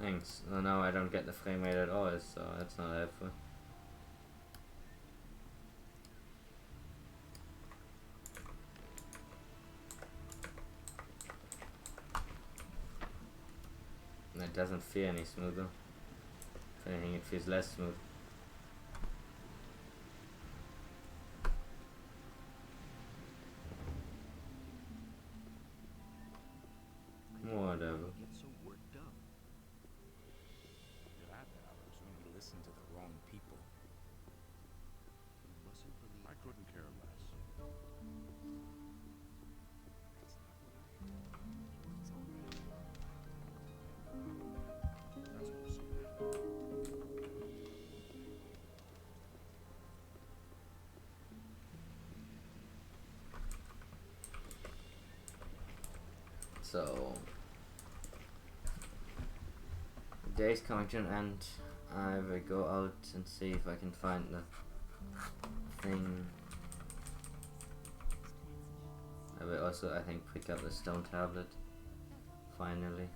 Thanks. No, now I don't get the frame rate at all, so that's not helpful. And it doesn't feel any smoother. If anything, it feels less smooth. Whatever. Get so worked up. You're that, Alex, when you listen to the wrong people. You mustn't believe. I couldn't care less. That's all right. That's what I'm saying. So, the day's coming to an end. I will go out and see if I can find the thing. I will also, I think, pick up the stone tablet. Finally.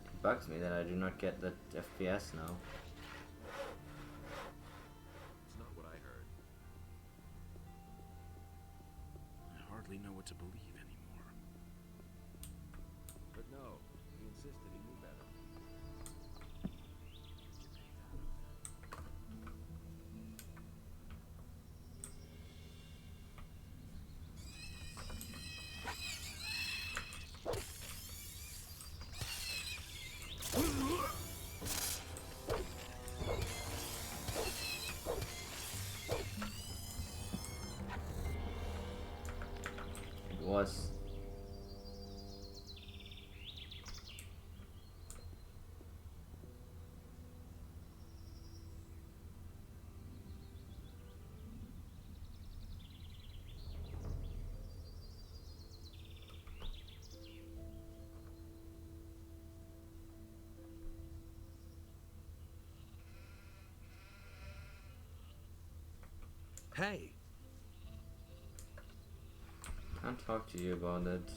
It bugs me that I do not get the FPS now. It's not what I heard. I hardly know what to believe anymore. But no, he insisted he knew better. It was. Hey! Can't talk to you about it.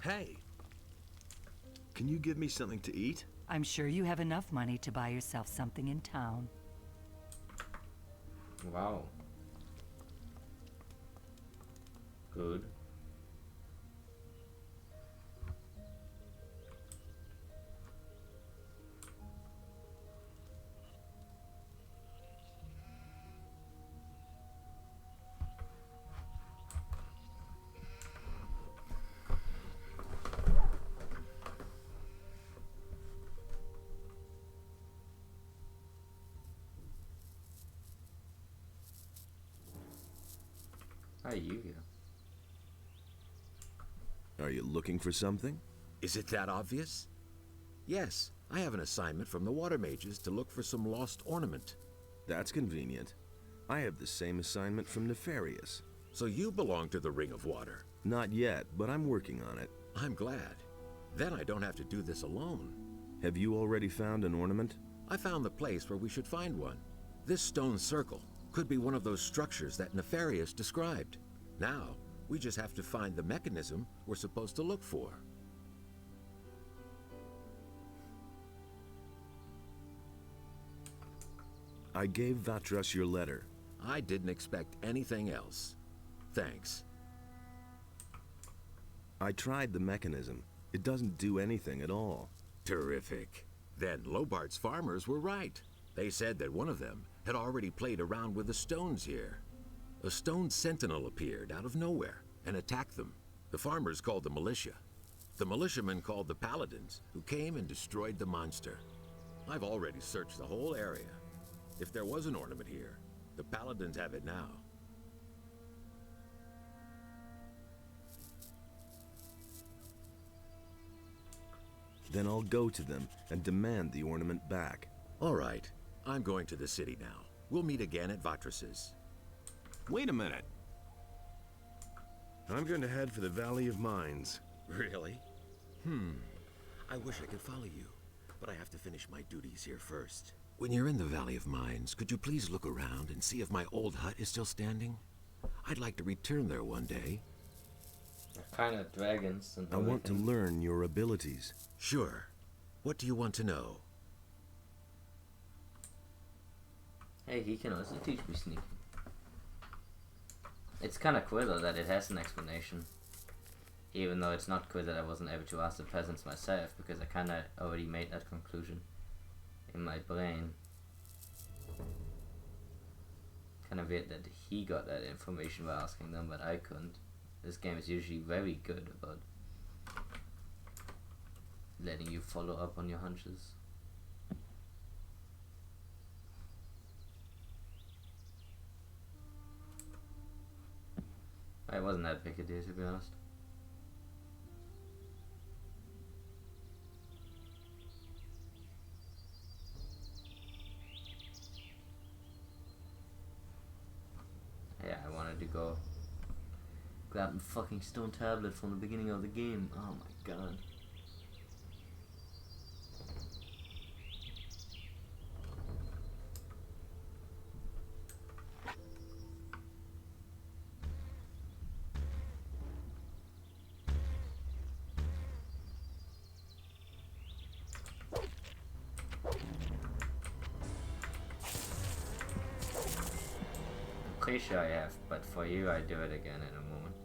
Hey! Can you give me something to eat? I'm sure you have enough money to buy yourself something in town. Wow. Good. How are you here? Are you looking for something? Is it that obvious? Yes, I have an assignment from the water mages to look for some lost ornament. That's convenient. I have the same assignment from Nefarious. So you belong to the Ring of Water. Not yet, but I'm working on it. I'm glad. Then I don't have to do this alone. Have you already found an ornament? I found the place where we should find one. This stone circle could be one of those structures that Nefarious described. Now, we just have to find the mechanism we're supposed to look for. I gave Vatras your letter. I didn't expect anything else. Thanks. I tried the mechanism. It doesn't do anything at all. Terrific. Then Lobart's farmers were right. They said that one of them had already played around with the stones here. A stone sentinel appeared out of nowhere and attacked them. The farmers called the militia. The militiamen called the paladins, who came and destroyed the monster. I've already searched the whole area. If there was an ornament here, the paladins have it now. Then I'll go to them and demand the ornament back. All right, I'm going to the city now. We'll meet again at Vatras's. Wait a minute. I'm going to head for the Valley of Mines. Really? I wish I could follow you. but I have to finish my duties here first. When you're in the Valley of Mines, could you please look around and see if my old hut is still standing? I'd like to return there one day. Kind of dragons and I want to learn your abilities. Sure. What do you want to know? Hey, he can also teach me sneaking. It's kind of cool though that it has an explanation. Even though it's not cool that I wasn't able to ask the peasants myself, because I kind of already made that conclusion in my brain. Kind of weird that he got that information by asking them, but I couldn't. This game is usually very good about letting you follow up on your hunches. It wasn't that big a deal, to be honest. Yeah, I wanted to go grab the fucking stone tablet from the beginning of the game. Oh my god. Pretty sure I have, but for you I do it again in a moment.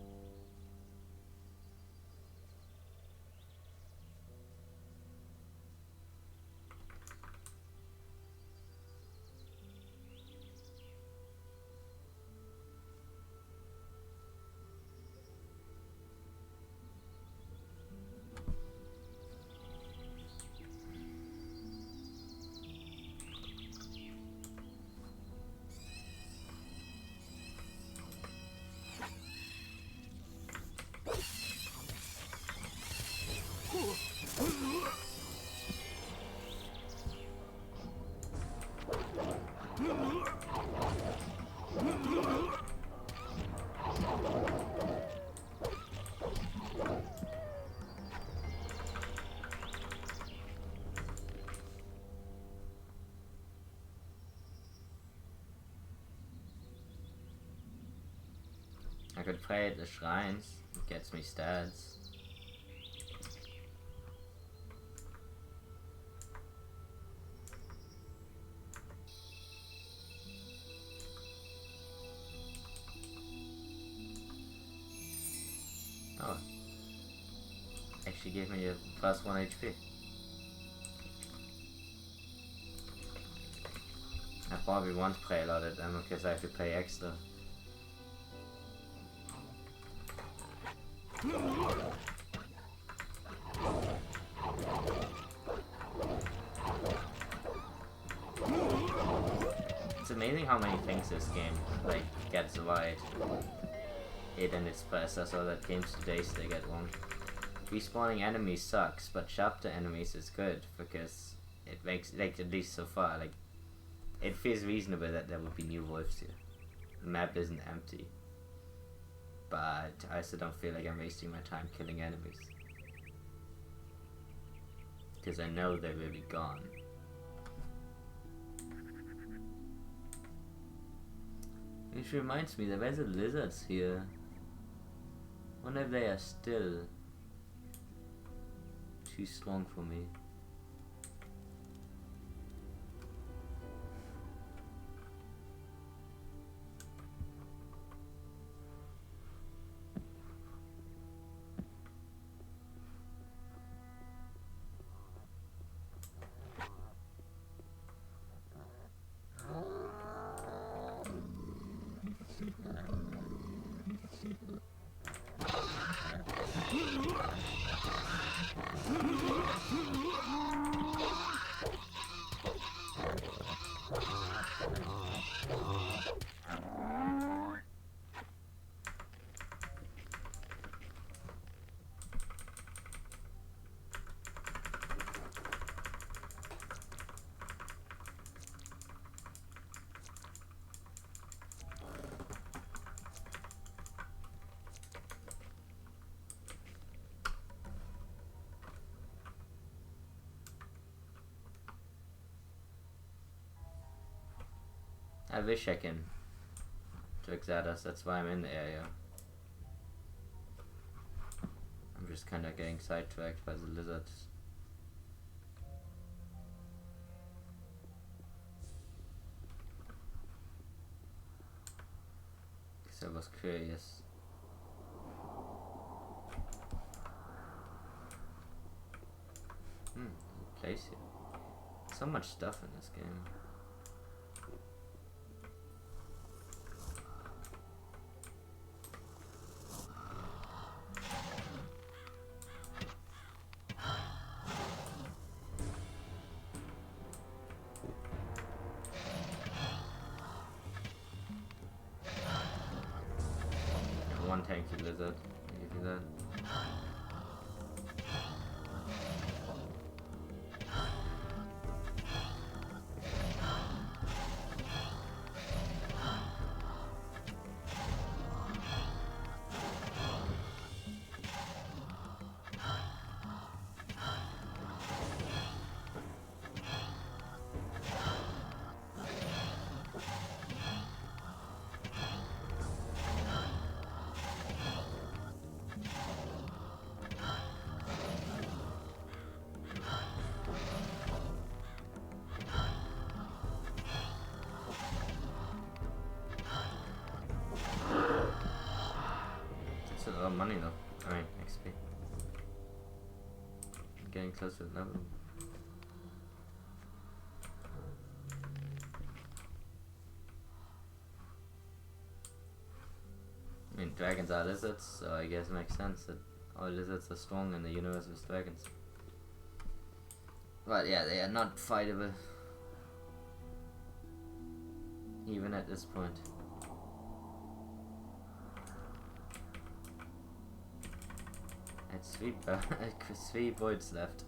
I could pray at the shrines, it gets me stats. Oh, actually gave me a plus 1 HP. I probably won't pray a lot of them because I have to pay extra. It's amazing how many things this game like gets right. It and its predecessor that games today they get wrong. Respawning enemies sucks, but chapter enemies is good because it makes, like, at least so far, like, it feels reasonable that there would be new wolves here. The map isn't empty. But I still don't feel like I'm wasting my time killing enemies. Because I know they will be gone. Which reminds me, there are lizards here. Wonder if they are still too strong for me. I wish I can twig Xados, that's why I'm in the area. I'm just kinda getting sidetracked by the lizards. Because I was curious. There's a place here. So much stuff in this game. One tanky lizard, I'll give you that. That's a lot of money though. Alright, XP. Getting close to the level. I mean, dragons are lizards, so I guess it makes sense that all lizards are strong in the universe with dragons. But yeah, they are not fightable. Even at this point. It's three voids left.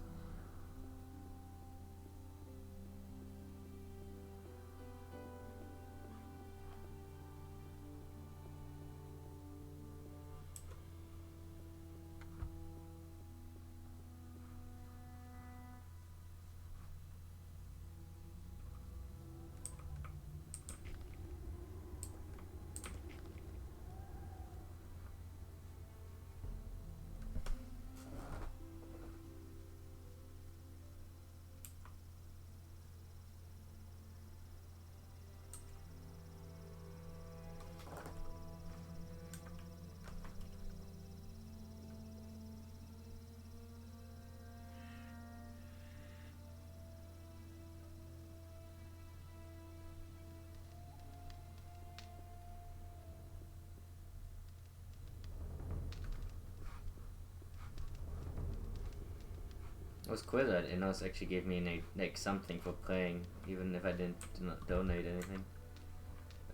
It was cool that Innos actually gave me like something for playing, even if I did not donate anything.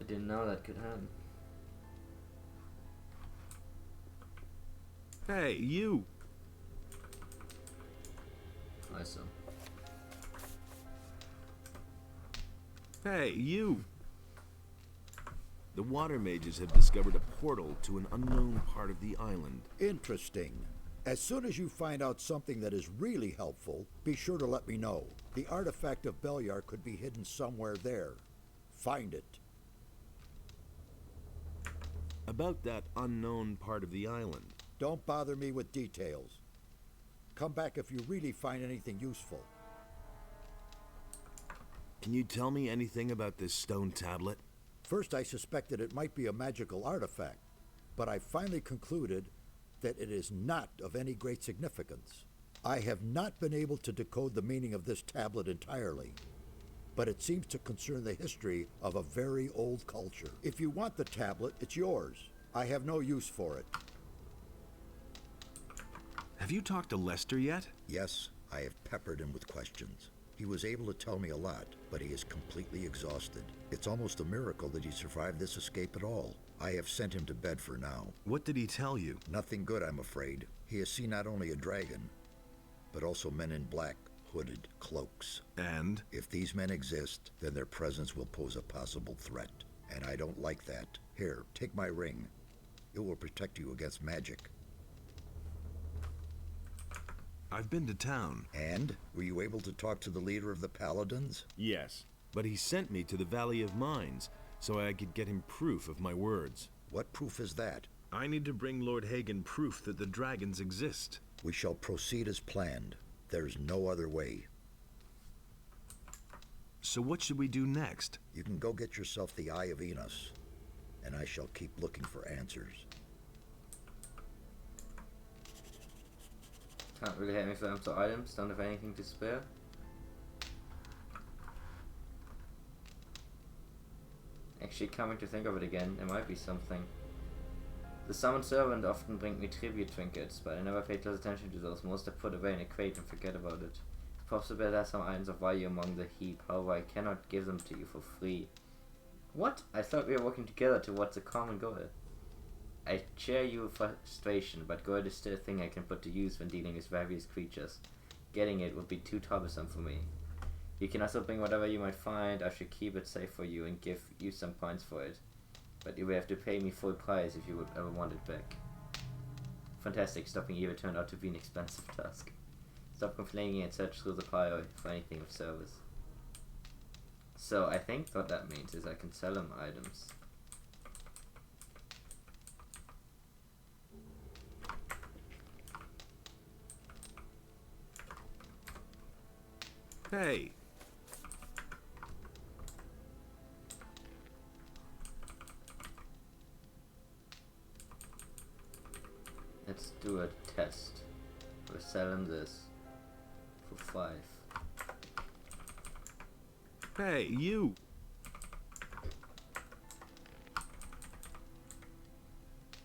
I didn't know that could happen. Hey, you! Awesome. Hey, you! The water mages have discovered a portal to an unknown part of the island. Interesting. As soon as you find out something that is really helpful, be sure to let me know. The artifact of Beliar could be hidden somewhere there. Find it. About that unknown part of the island. Don't bother me with details. Come back if you really find anything useful. Can you tell me anything about this stone tablet? First, I suspected it might be a magical artifact, but I finally concluded that it is not of any great significance. I have not been able to decode the meaning of this tablet entirely, but it seems to concern the history of a very old culture. If you want the tablet, it's yours. I have no use for it. Have you talked to Lester yet? Yes, I have peppered him with questions. He was able to tell me a lot, but he is completely exhausted. It's almost a miracle that he survived this escape at all. I have sent him to bed for now. What did he tell you? Nothing good, I'm afraid. He has seen not only a dragon, but also men in black, hooded cloaks. And? If these men exist, then their presence will pose a possible threat. And I don't like that. Here, take my ring. It will protect you against magic. I've been to town. And? Were you able to talk to the leader of the Paladins? Yes. But he sent me to the Valley of Mines, so I could get him proof of my words. What proof is that? I need to bring Lord Hagen proof that the dragons exist. We shall proceed as planned. There's no other way. So what should we do next? You can go get yourself the Eye of Enos, and I shall keep looking for answers. Can't really have any flammable items, don't have anything to spare. Actually, coming to think of it again, there might be something. The summoned servant often bring me tribute trinkets, but I never paid close attention to those. Most I put away in a crate and forget about it. It's possible there are some items of value among the heap, however I cannot give them to you for free. What? I thought we were working together towards a common goal. I share your frustration, but gold is still a thing I can put to use when dealing with various creatures. Getting it would be too troublesome for me. You can also bring whatever you might find. I should keep it safe for you and give you some points for it. But you will have to pay me full price if you would ever want it back. Fantastic, stopping Eva turned out to be an expensive task. Stop complaining and search through the pile for anything of service. So I think what that means is I can sell him items. Hey, Let's do a test. We're selling this for 5. hey, you!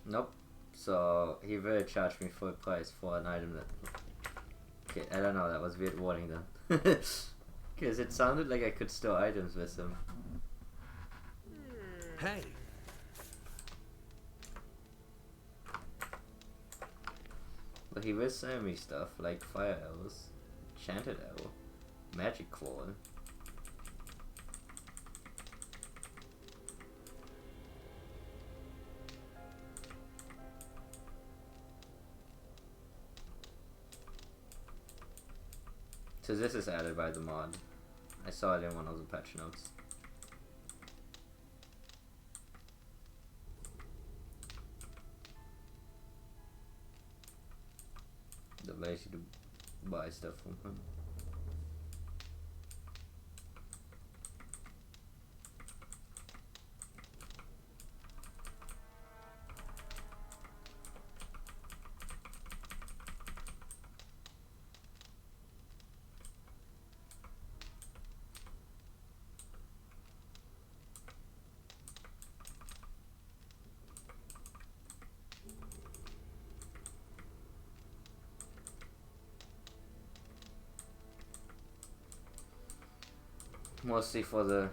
Nope. So he will charge me full price for an item that. Okay, I don't know. That was weird warning then. Because it sounded like I could store items with him. Hey! But he will sell me stuff like fire arrows, enchanted arrow, magic claw. So this is added by the mod. I saw it in one of the patch notes. The way to buy stuff from him. Mostly for the,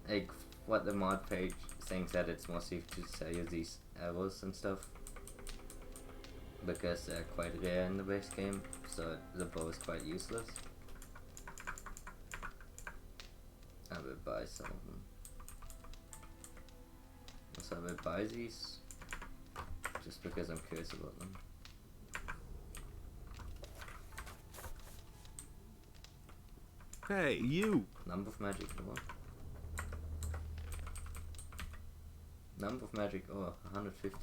like, what the mod page thinks that it's mostly to sell you these arrows and stuff. Because they're quite rare in the base game, so the bow is quite useless. I will buy some of them. So I will buy these, just because I'm curious about them. Hey, you! Number of magic ore. Number of magic ore, 150.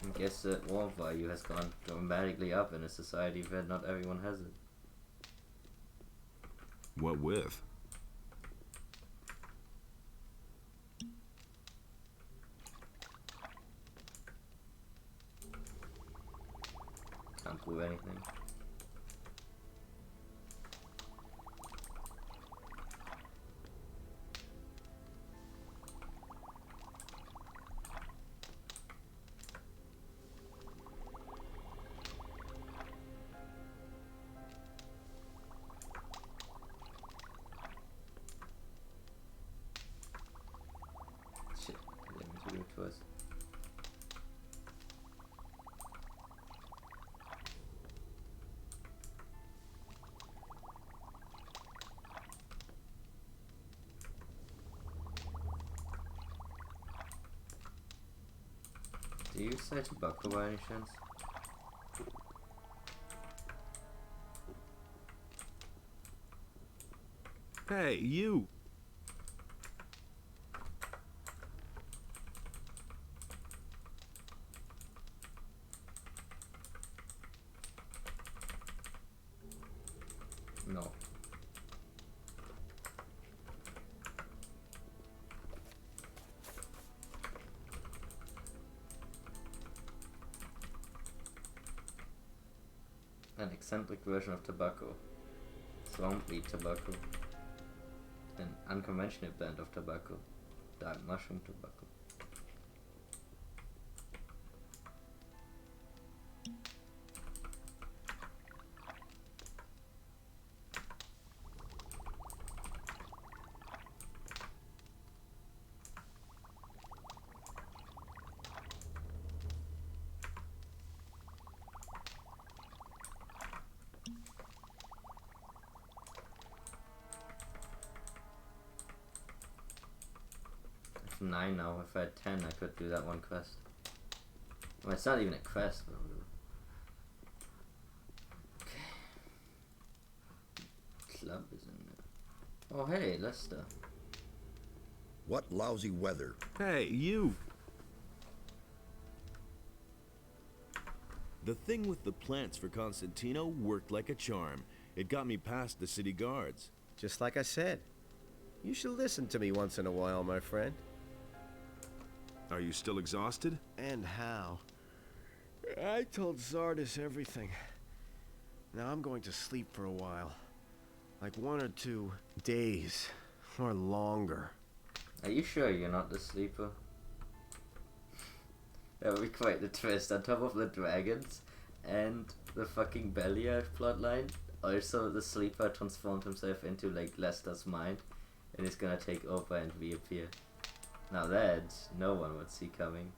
I guess the ore value has gone dramatically up in a society where not everyone has it. What with? Can't prove anything. Shit, I didn't mean to do it twice. Do you say tobacco by any chance? Hey, you! No. An eccentric version of tobacco. Swamp weed tobacco. An unconventional blend of tobacco. Dark mushroom tobacco. I have 9 now. If I had 10, I could do that one quest. Well, it's not even a quest, but whatever. Okay. Club is in there. Oh, hey, Lester. What lousy weather. Hey, you! The thing with the plants for Constantino worked like a charm. It got me past the city guards. Just like I said. You should listen to me once in a while, my friend. Are you still exhausted? And how? I told Zardis everything. Now I'm going to sleep for a while. Like 1 or 2 days. Or longer. Are you sure you're not the sleeper? That would be quite the twist. On top of the dragons and the fucking Belial plotline, also the sleeper transformed himself into like Lester's mind and is gonna take over and reappear. Now that no one would see coming.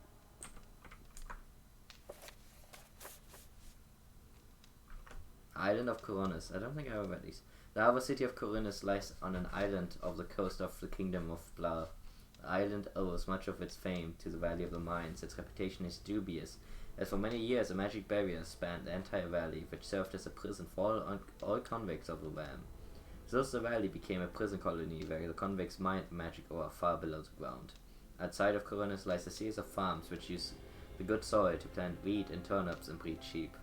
Island of Coronis. I don't think I ever read these. The harbor city of Coronis lies on an island off the coast of the kingdom of Blar. The island owes much of its fame to the Valley of the Mines. Its reputation is dubious, as for many years a magic barrier spanned the entire valley, which served as a prison for all convicts of the realm. Thus the valley became a prison colony where the convicts mined magic ore far below the ground. Outside of Coronis lies a series of farms which use the good soil to plant wheat and turnips and breed sheep.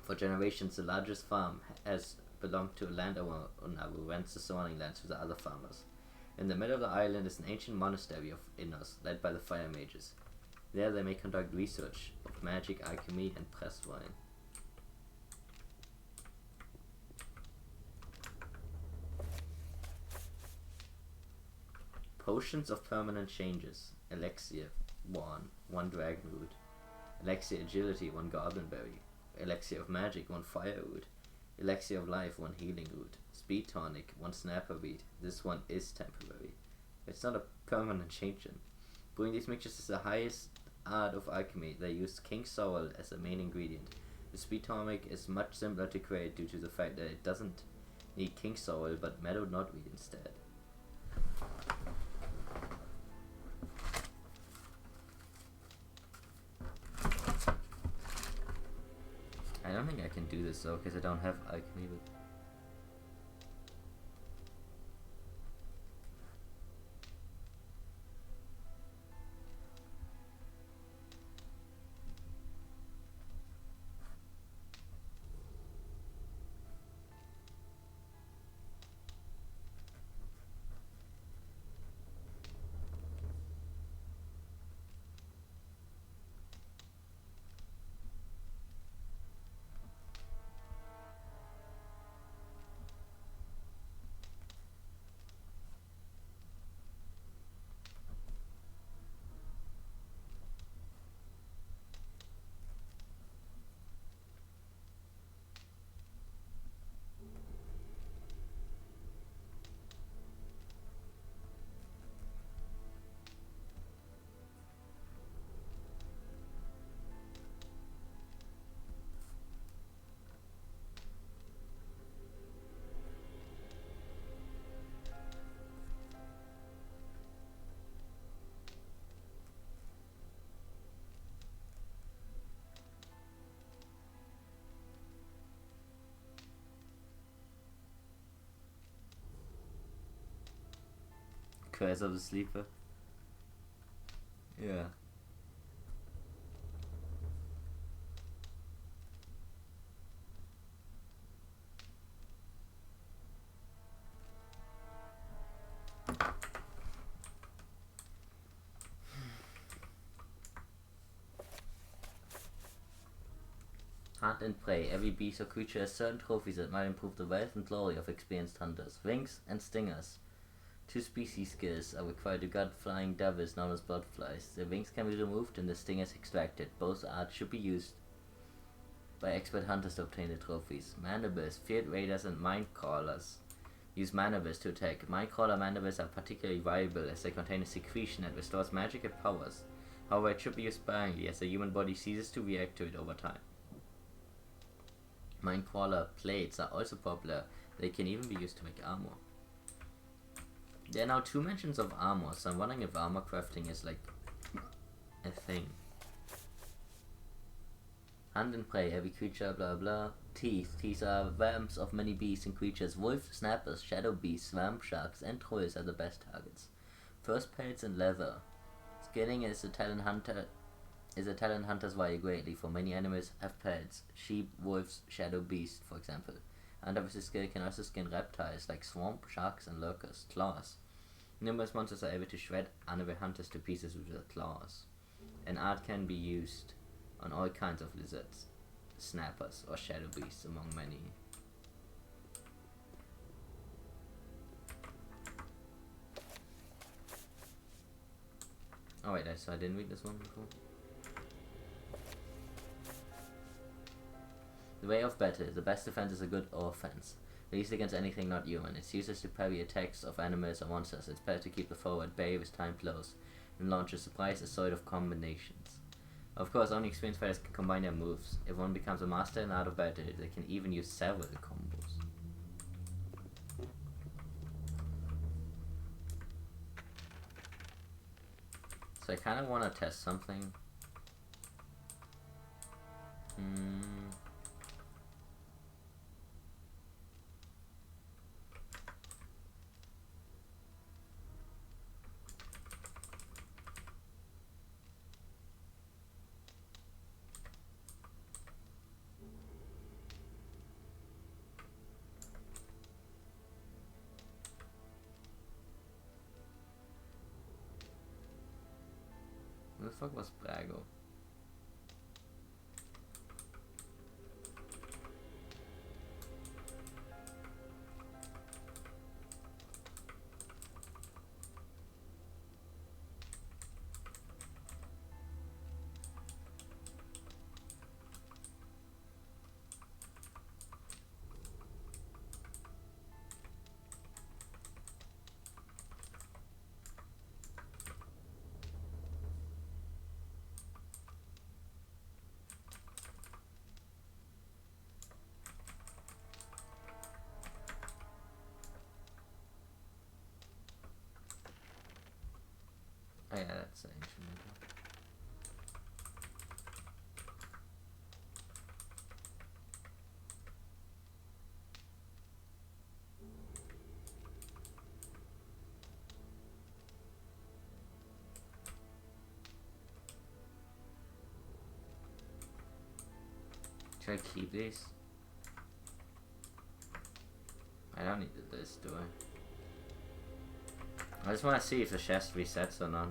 For generations the largest farm has belonged to a landowner who rents the surrounding land to the other farmers. In the middle of the island is an ancient monastery of Innos, led by the fire mages. There they may conduct research of magic, alchemy, and pressed wine. Potions of permanent changes. Elixir 1 dragon root. Elixir agility 1 goblin berry. Elixir of magic 1 fire root. Elixir of life 1 healing root. Speed tonic 1 snapper bead. This one is temporary. It's not a permanent change. Brewing these mixtures is the highest art of alchemy. They use king sorrel as a main ingredient. The speed tonic is much simpler to create due to the fact that it doesn't need king sorrel but meadow knotweed instead. I don't think I can do this though because I don't have alchemy. But Curse of the Sleeper. Yeah. Hunt and prey. Every beast or creature has certain trophies that might improve the wealth and glory of experienced hunters. Wings and stingers. 2 species skills are required to gut flying devils known as bloodflies. The wings can be removed and the stingers extracted. Both arts should be used by expert hunters to obtain the trophies. Mandibles, field raiders and mind crawlers use mandibles to attack. Mind crawler mandibles are particularly viable as they contain a secretion that restores magical powers. However, it should be used sparingly as the human body ceases to react to it over time. Mind crawler plates are also popular. They can even be used to make armor. There are now 2 mentions of armor, so I'm wondering if armor crafting is like a thing. Hunt and prey, every creature, blah blah. Teeth. Teeth are vamps of many beasts and creatures. Wolves, snappers, shadow beasts, swamp sharks, and trolls are the best targets. First pelts and leather. Skinning is a talent hunters vary greatly, for many animals have pelts. Sheep, wolves, shadow beasts, for example. Hunter with this skill can also skin reptiles like swamp sharks and lurkers. Claws. Numerous monsters are able to shred unaware hunters to pieces with their claws. An art can be used on all kinds of lizards, snappers, or shadow beasts, among many. Oh wait, so I didn't read this one before. The way of battle. The best defense is a good offense. Released against anything not human. It's useless to parry attacks of animals or monsters. It's better to keep the foe at bay with time close and launch a surprise assault of combinations. Of course, only experienced fighters can combine their moves. If one becomes a master in art of battle, they can even use several combos. So I kind of want to test something. Where the fuck was Brago? Oh yeah, that's the ancient metal. Should I keep these? I don't need this, do I? I just want to see if the chest resets or not.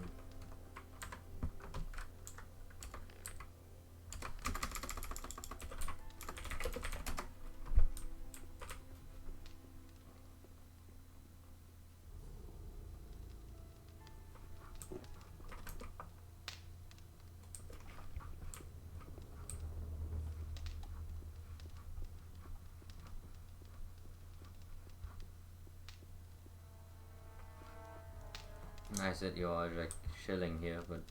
Nice that you are like chilling here, but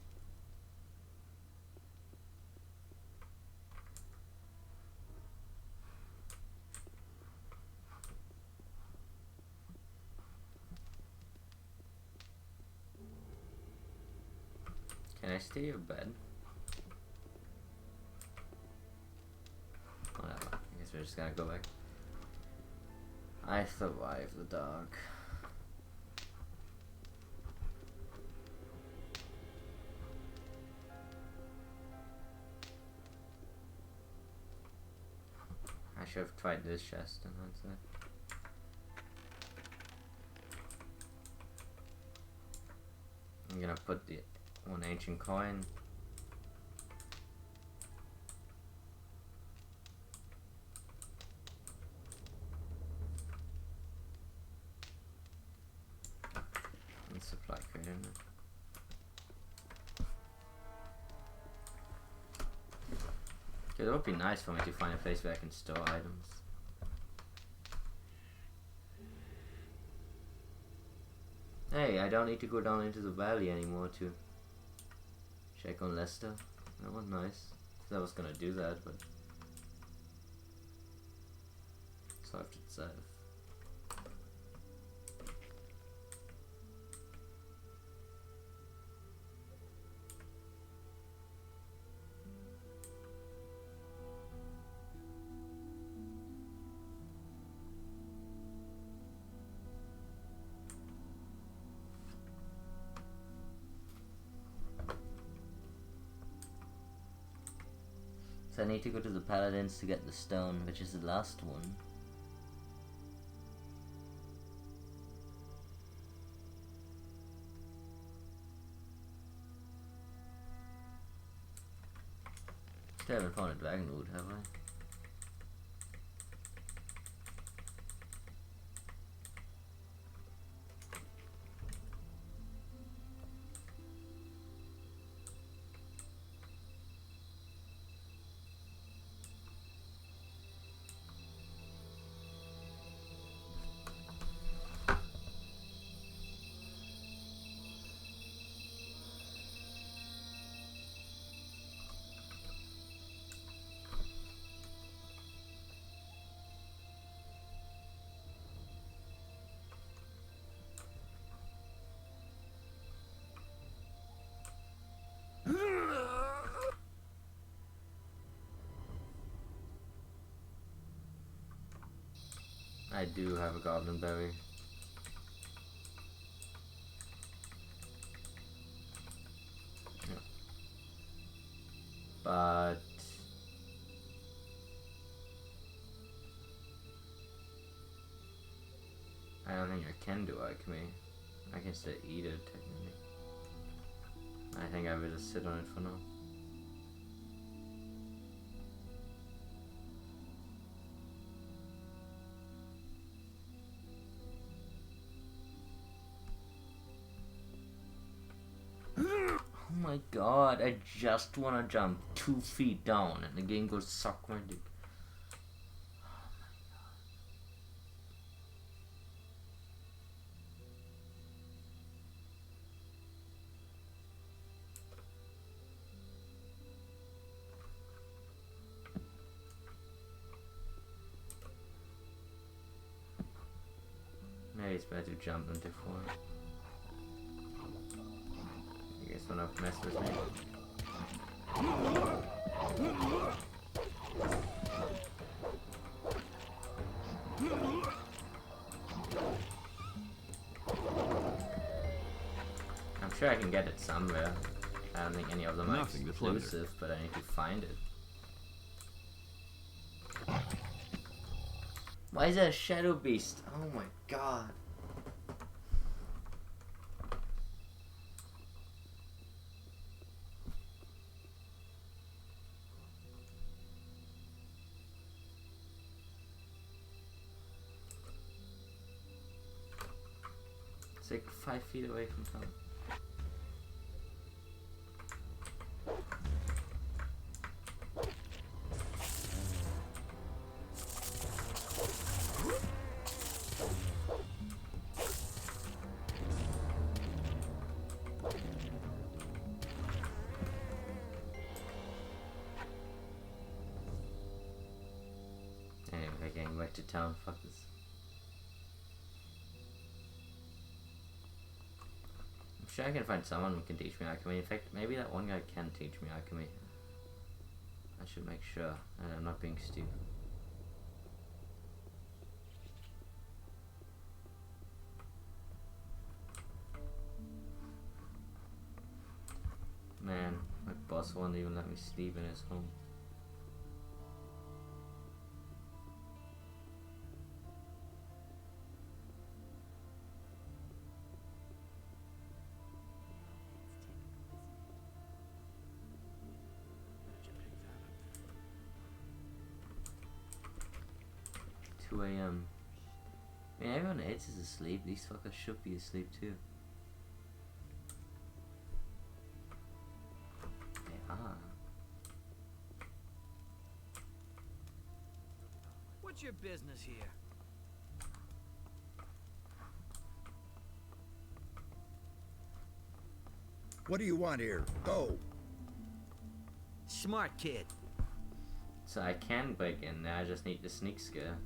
can I steal your bed? Whatever. I guess we're just gonna go back. I survived the dark. should have tried this chest in hindsight. I'm gonna put the one ancient coin. And supply crate in it. Okay, that would be nice for me to find a place where I can store items. Hey, I don't need to go down into the valley anymore to check on Lester. That was nice. I was gonna do that, but solved itself. So I need to go to the Paladins to get the stone, which is the last one. Still haven't found a dragon root, have I? I do have a goblin berry. Yeah. But I don't think I can do alchemy. I can still eat it technically. I think I will just sit on it for now. Oh my god, I just wanna jump 2 feet down and the game goes suck my dick. Maybe it's better to jump than to fall. You guys wanna mess with me? I'm sure I can get it somewhere. I don't think any of them are Nothing to plunder. exclusive, but I need to find it. Why is there a shadow beast? Oh my god. It's like 5 feet away from town. Anyway, getting back to town, fuck this. I'm sure I can find someone who can teach me alchemy. In fact, maybe that one guy can teach me alchemy. I should make sure that I'm not being stupid. Man, my boss won't even let me sleep in his home. 2 a.m. I mean, everyone else is asleep. These fuckers should be asleep too. They are. What's your business here? What do you want here? Go. Smart kid. So I can break in there, I just need the sneak scare.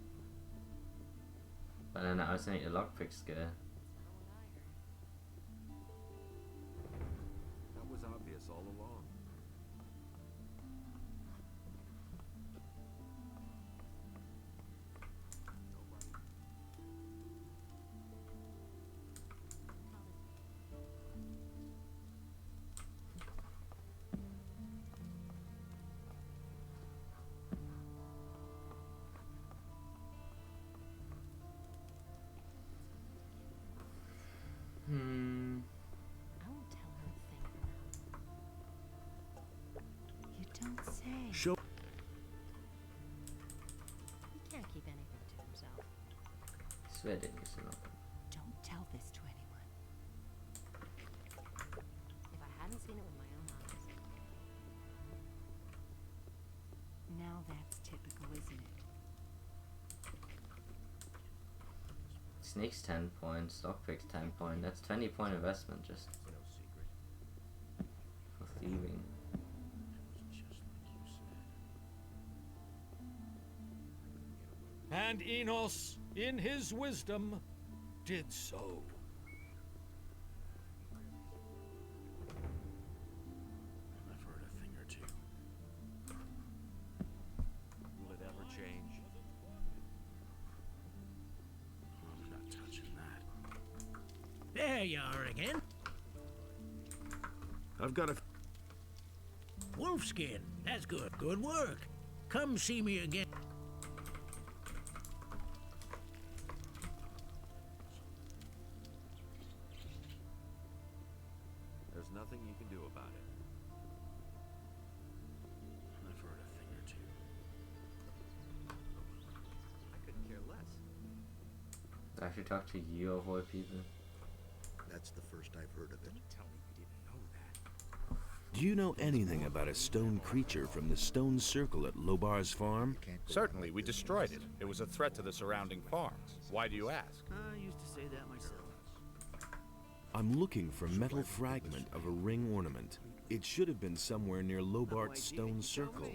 But then I also need the lockpick scare. That was obvious all along. I won't tell her a thing for now. You don't say. Show. He can't keep anything to himself. Swear didn't get enough. Don't tell this to anyone. If I hadn't seen it with my own eyes. Now that's typical, isn't it? Sneaks 10 points, lockpicks 10 points. That's 20-point investment just for thieving. And Enos, in his wisdom, did so. I've heard a thing or two. Will it ever change? I'm not touching that. There you are again. I've got a. Wolfskin. That's good. Good work. Come see me again. There's nothing you can do about it. I've heard a thing or two. I couldn't care less. I should talk to you of all people. That's the first I've heard of it. Tell me you didn't know that. Do you know anything about a stone creature from the stone circle at Lobar's farm? Certainly, we destroyed it. It was a threat to the surrounding farms. Why do you ask? I used to say that myself. I'm looking for a metal fragment of a ring ornament. It should have been somewhere near Lobart's stone circle.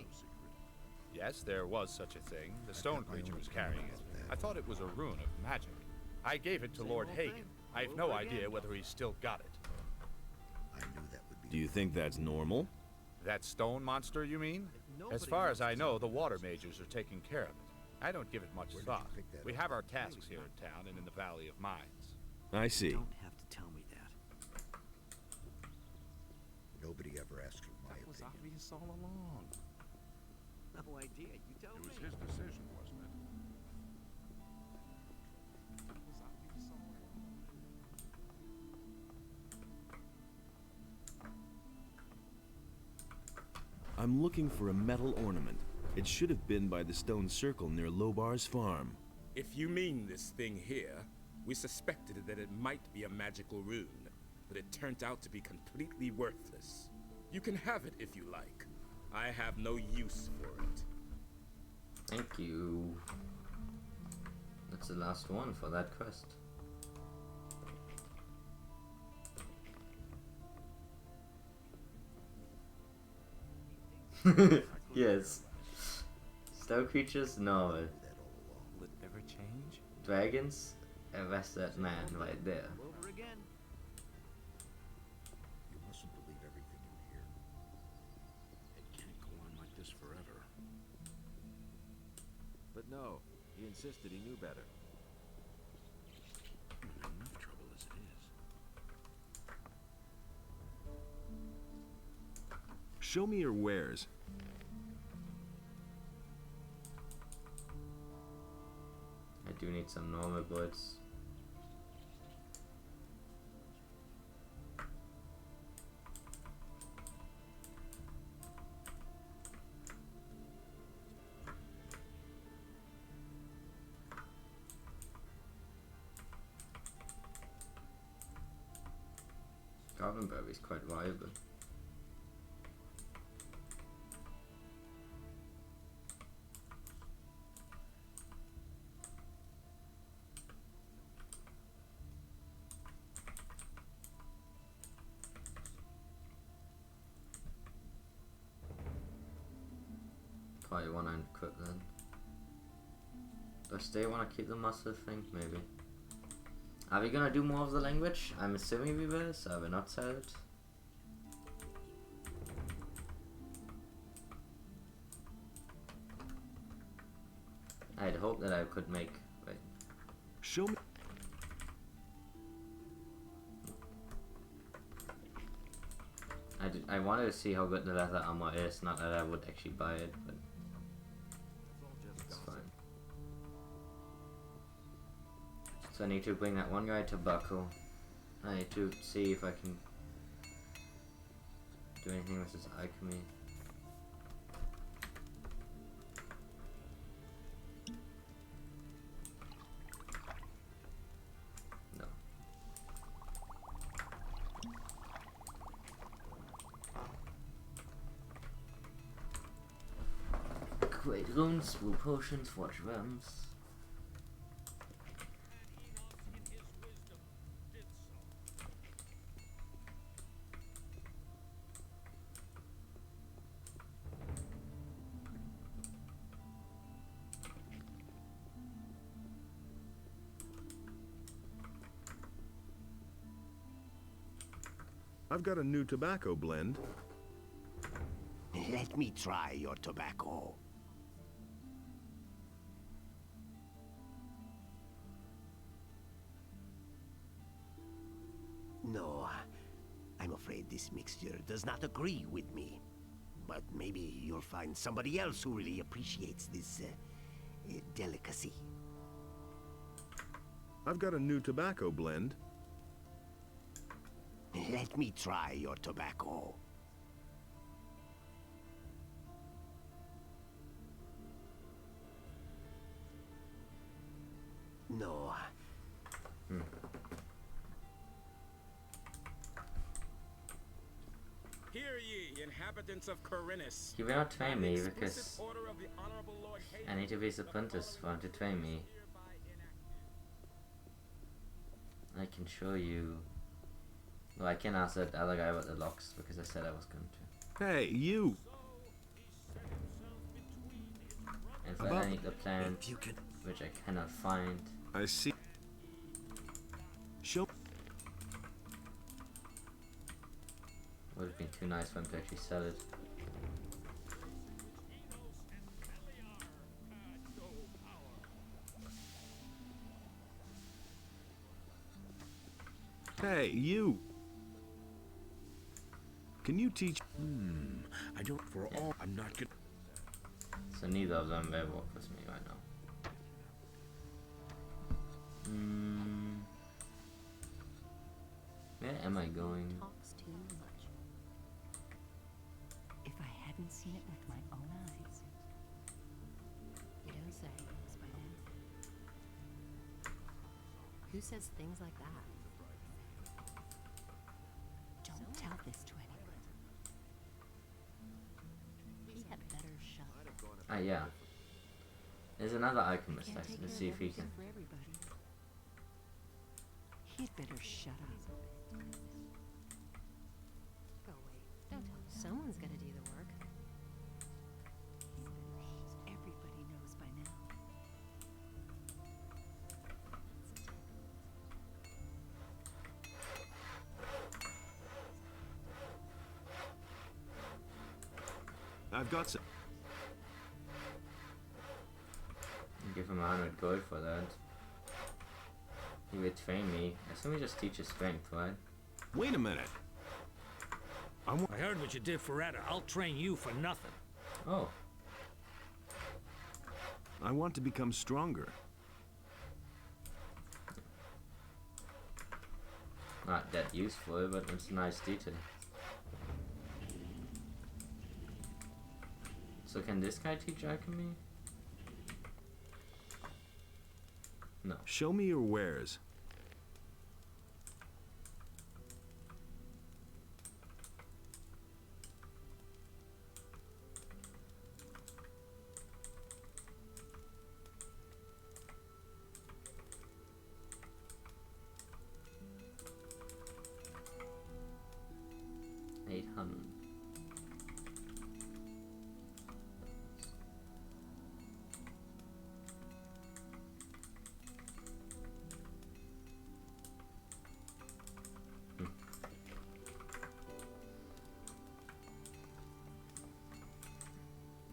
Yes, there was such a thing. The stone creature was carrying it. I thought it was a rune of magic. I gave it to Lord Hagen. I have no idea whether he's still got it. I knew that would be. Do you think that's normal? That stone monster, you mean? As far as I know, the water mages are taking care of it. I don't give it much thought. We have our tasks here in town and in the Valley of Mines. I see. You don't have to tell me that. Nobody ever asks for my That was opinion. obvious all along. No idea. You tell It me. was his decision, wasn't it? That was obvious all along. I'm looking for a metal ornament. It should have been by the stone circle near Lobar's farm. If you mean this thing here, we suspected that it might be a magical rune, but it turned out to be completely worthless. You can have it if you like. I have no use for it. Thank you. That's the last one for that quest. Yes. Snow creatures? No. That all along. Will it ever change? Dragons? Arrest that man right there. Over again. You mustn't believe everything you hear. It can't go on like this forever. But no, he insisted he knew better. I'm in enough trouble as it is. Show me your wares. I do need some normal bullets. Goblin Berry is quite viable. Probably want to equip then. Do I still want to keep the muscle thing? Maybe. Are we gonna do more of the language? I'm assuming we will, so I will not sell it. I'd hope that I could make. Wait. Show me. I wanted to see how good the leather armor is, not that I would actually buy it, but it's fine. So I need to bring that one guy to Buckle. I need to see if I can do anything with this alchemy. No. Create runes, brew potions, forge realms. I've got a new tobacco blend. Let me try your tobacco. No, I'm afraid this mixture does not agree with me. But maybe you'll find somebody else who really appreciates this delicacy. I've got a new tobacco blend. Let me try your tobacco. No. Hear ye, inhabitants of Corinus. He will not train me By the because explicit order of the Honorable Lord Hagen, I need to be his apprentice for him to train me. I can show you. Well, I can ask that other guy about the locks because I said I was going to. Hey, you! In fact, I need the plant, which I cannot find. I see. Show. Would have been too nice for him to actually sell it. Hey, you! Can you teach? I don't. For all, I'm not good. So neither of them will work with me right now. Where am I going? Talks too much. If I hadn't seen it with my own eyes. You don't say. It's by now. Who says things like that? Don't tell this to anyone. He had better shut up. Ah, yeah. There's another alchemist. Can't take Let's care see of if he can. everything for everybody. He'd better shut up. Go away. Don't tell me. Someone's gotta do the work. Everybody knows by now. I've got some. Give him 100 gold for that. He would train me. I assume he just teaches strength, right? Wait a minute. I heard what you did for Etta. I'll train you for nothing. Oh. I want to become stronger. Not that useful, but it's a nice detail. So can this guy teach alchemy? No. Show me your wares.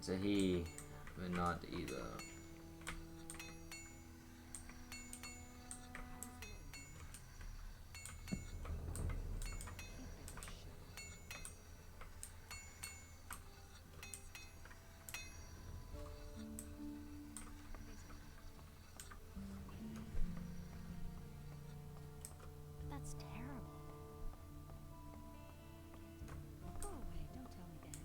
So he will not either. That's terrible. Go away, don't tell me that.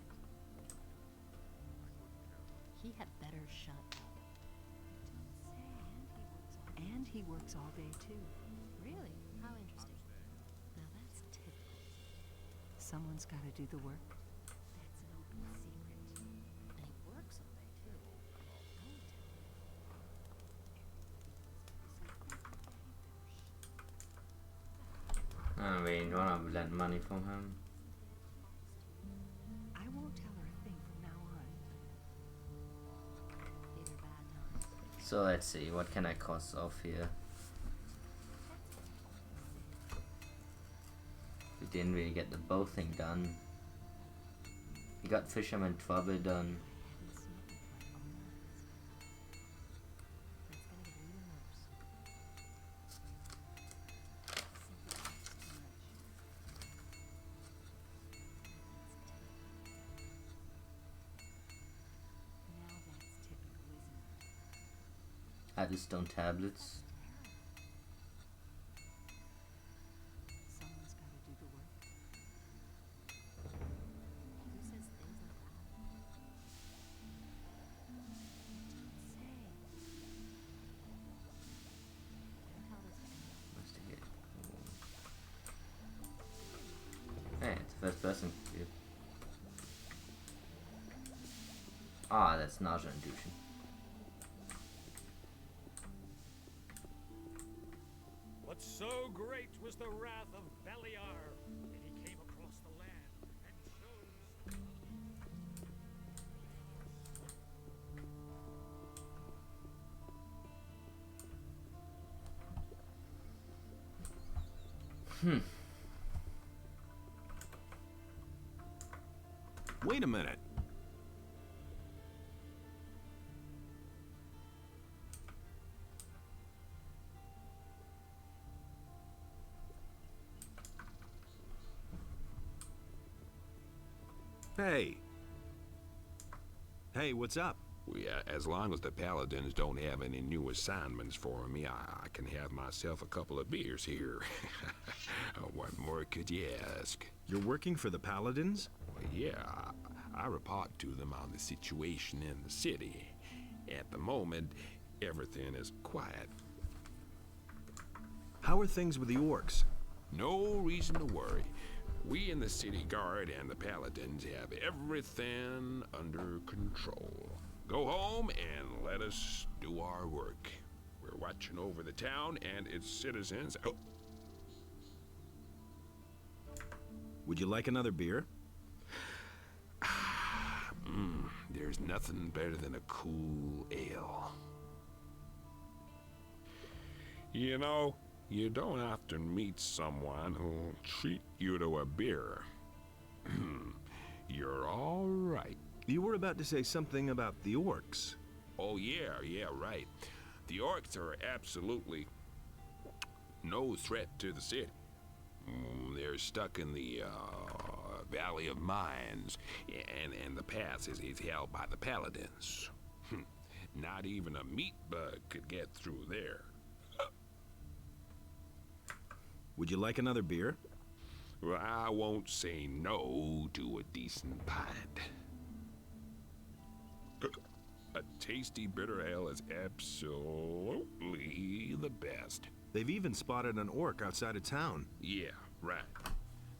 He had better shut up. And he works all day too. Really? How interesting. Now that's typical. Someone's got to do the work. That's an open secret. And he works all day too. I mean, you wanna lend money from him? I won't tell her a thing from now on. These are bad times. So let's see, what can I cross off here? We didn't really get the bow thing done. We got Fisherman Trouble done. Add the stone tablets. Someone's got to do the work. Who says things like that? Hey, it's the first person view. Ah, that's nausea induction. But so great was the wrath of Beliar that he came across the land and chose. Wait a minute. Hey. Hey, what's up? As long as the Paladins don't have any new assignments for me, I can have myself a couple of beers here. What more could you ask? You're working for the Paladins? Well, yeah, I report to them on the situation in the city. At the moment, everything is quiet. How are things with the orcs? No reason to worry. We in the city guard and the Paladins have everything under control. Go home and let us do our work. We're watching over the town and its citizens. Oh. Would you like another beer? There's nothing better than a cool ale. You know, you don't often meet someone who'll treat you to a beer. You're all right. You were about to say something about the orcs. Oh, yeah, right. The orcs are absolutely no threat to the city. They're stuck in the Valley of Mines, and the pass is held by the Paladins. Not even a meat bug could get through there. Would you like another beer? Well, I won't say no to a decent pint. A tasty bitter ale is absolutely the best. They've even spotted an orc outside of town. Yeah, right.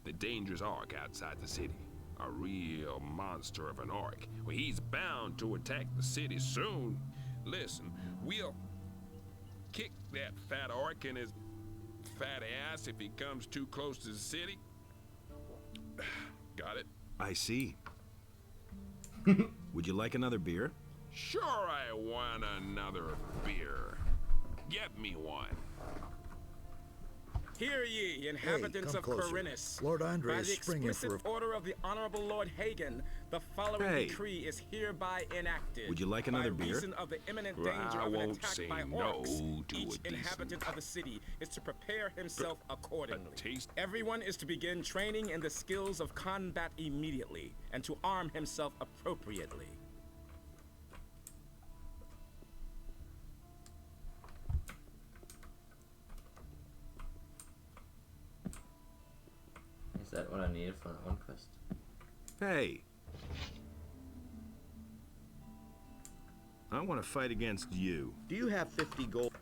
The dangerous orc outside the city. A real monster of an orc. Well, he's bound to attack the city soon. Listen, we'll kick that fat orc in his fat ass if he comes too close to the city. Got it? I see. Would you like another beer? Sure, I want another beer. Get me one. Hear ye, inhabitants come of closer. Corinus. Lord Andre By is the springing explicit for a... order of the Honorable Lord Hagen, the following Hey. decree is hereby enacted. Would you like another by beer? reason of the imminent Well, danger I of an won't attack say by no orcs, to each a inhabitant decent- of the city is to prepare himself accordingly. taste- Everyone is to begin training in the skills of combat immediately, and to arm himself appropriately. Is that what I needed for that one quest? Hey! I want to fight against you. Do you have 50 gold?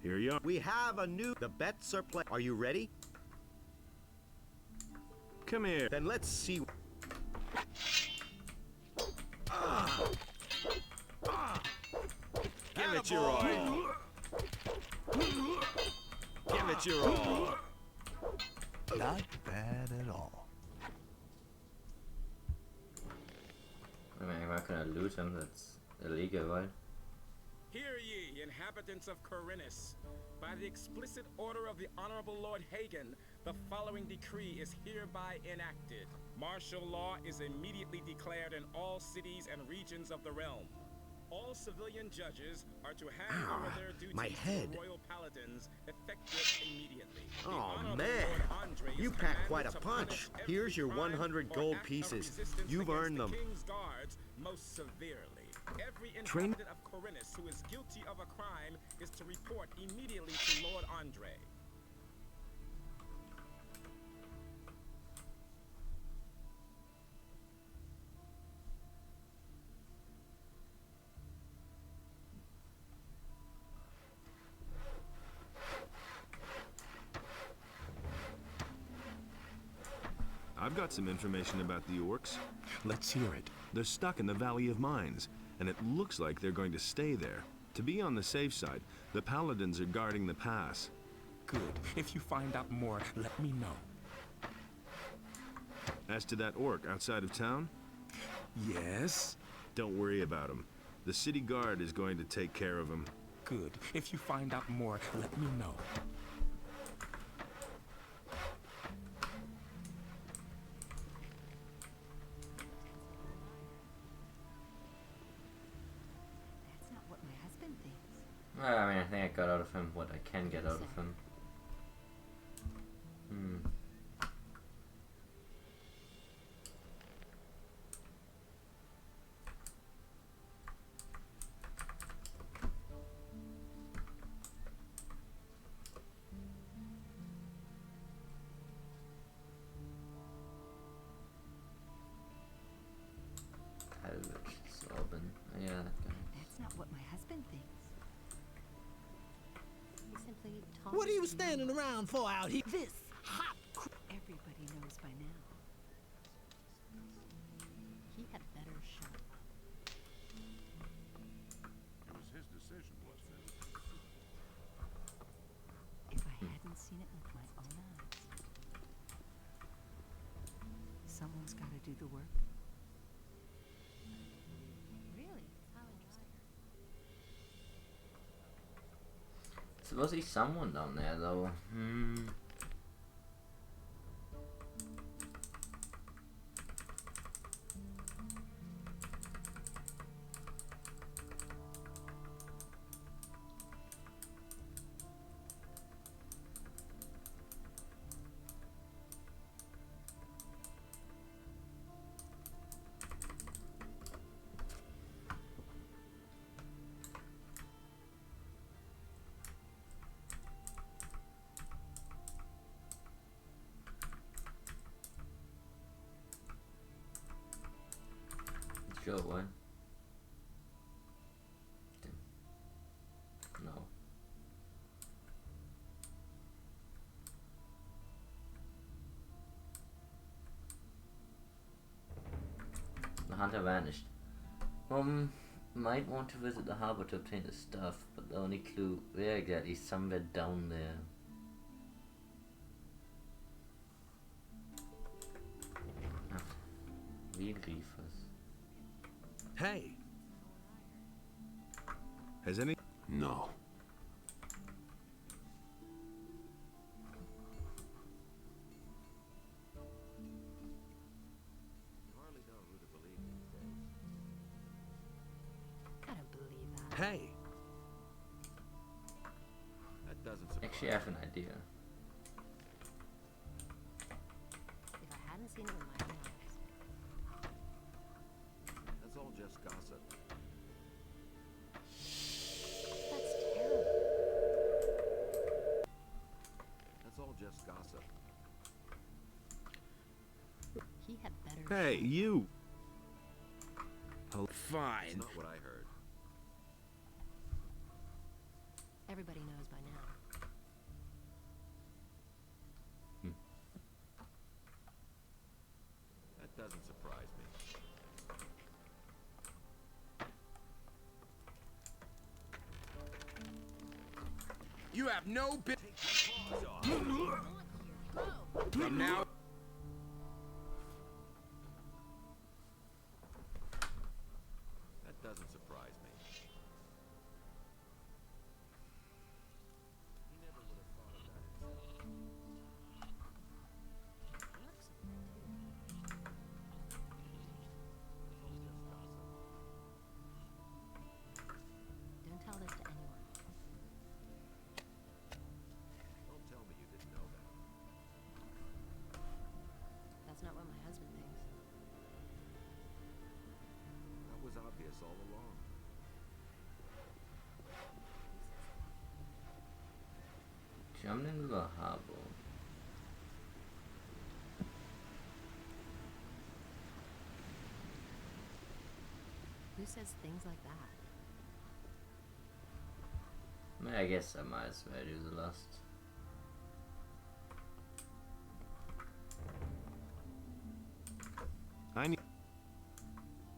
Here you are. We have a new... The bets are play. Are you ready? Come here. Then let's see... Give it your all. Give it your all. Not bad at all. I mean, I'm not gonna loot him, that's illegal, right? Hear ye, inhabitants of Corinus. By the explicit order of the Honorable Lord Hagen, the following decree is hereby enacted. Martial law is immediately declared in all cities and regions of the realm. All civilian judges are to hand over their duties my head. to royal paladins effective immediately. The Oh, Honorable man. Lord Andre is You packed quite a commanded to punch. punish every Here's your crime 100 or gold act of pieces. resistance You've against earned the them. King's guards most severely. Every Train- inhabitant of Corinus who is guilty of a crime is to report immediately to Lord Andre. I've got some information about the orcs. Let's hear it. They're stuck in the Valley of Mines, and it looks like they're going to stay there. To be on the safe side, the paladins are guarding the pass. Good. If you find out more, let me know. As to that orc outside of town, Yes? don't worry about him. The city guard is going to take care of him. Good. If you find out more, let me know. That's not what my husband thinks. Well, I mean, I think I got out of him what I can get out of him. Yeah, that guy. That's not what my husband thinks. He simply What are you standing around for out here? This hot everybody knows by now. He had better shut up. It was his decision, wasn't it? If I hadn't seen it with my own eyes. Someone's got to do the work. Really? How interesting. Suppose he's someone down there, though. Sure, what? No. The hunter vanished. Might want to visit the harbor to obtain the stuff, but the only clue where exactly is somewhere down there. Real reefers. Hey! Has any... No. Hey! That doesn't surprise Actually, I have an idea. If I hadn't seen it with my own eyes. That's all just gossip. That's terrible. That's all just gossip. He had better. Hey, you! Oh, That's fine. not what I heard. Everybody knows by now. That doesn't surprise me. You have no bit. From now. That doesn't surprise me. He never would have thought of that himself. Don't tell this to anyone. Don't tell me you didn't know that. That's not what my husband thinks. That was obvious all along. Jumped into the harbor. Who says things like that? I mean, I guess I might as well do the lust. I need...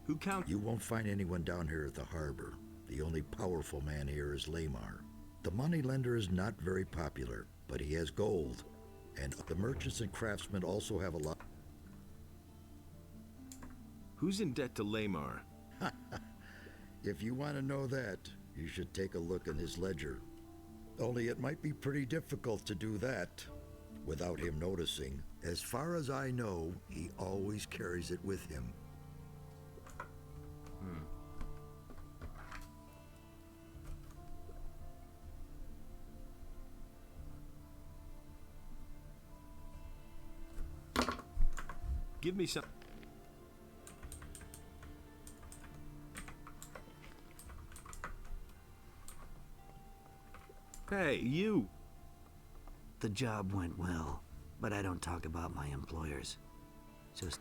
Who count? You won't find anyone down here at the harbor. The only powerful man here is Lamar. The moneylender is not very popular, but he has gold. And the merchants and craftsmen also have a lot. Who's in debt to Lamar? If you want to know that, you should take a look in his ledger. Only it might be pretty difficult to do that without him noticing. As far as I know, he always carries it with him. Give me some... Hey, you! The job went well, but I don't talk about my employers. Just...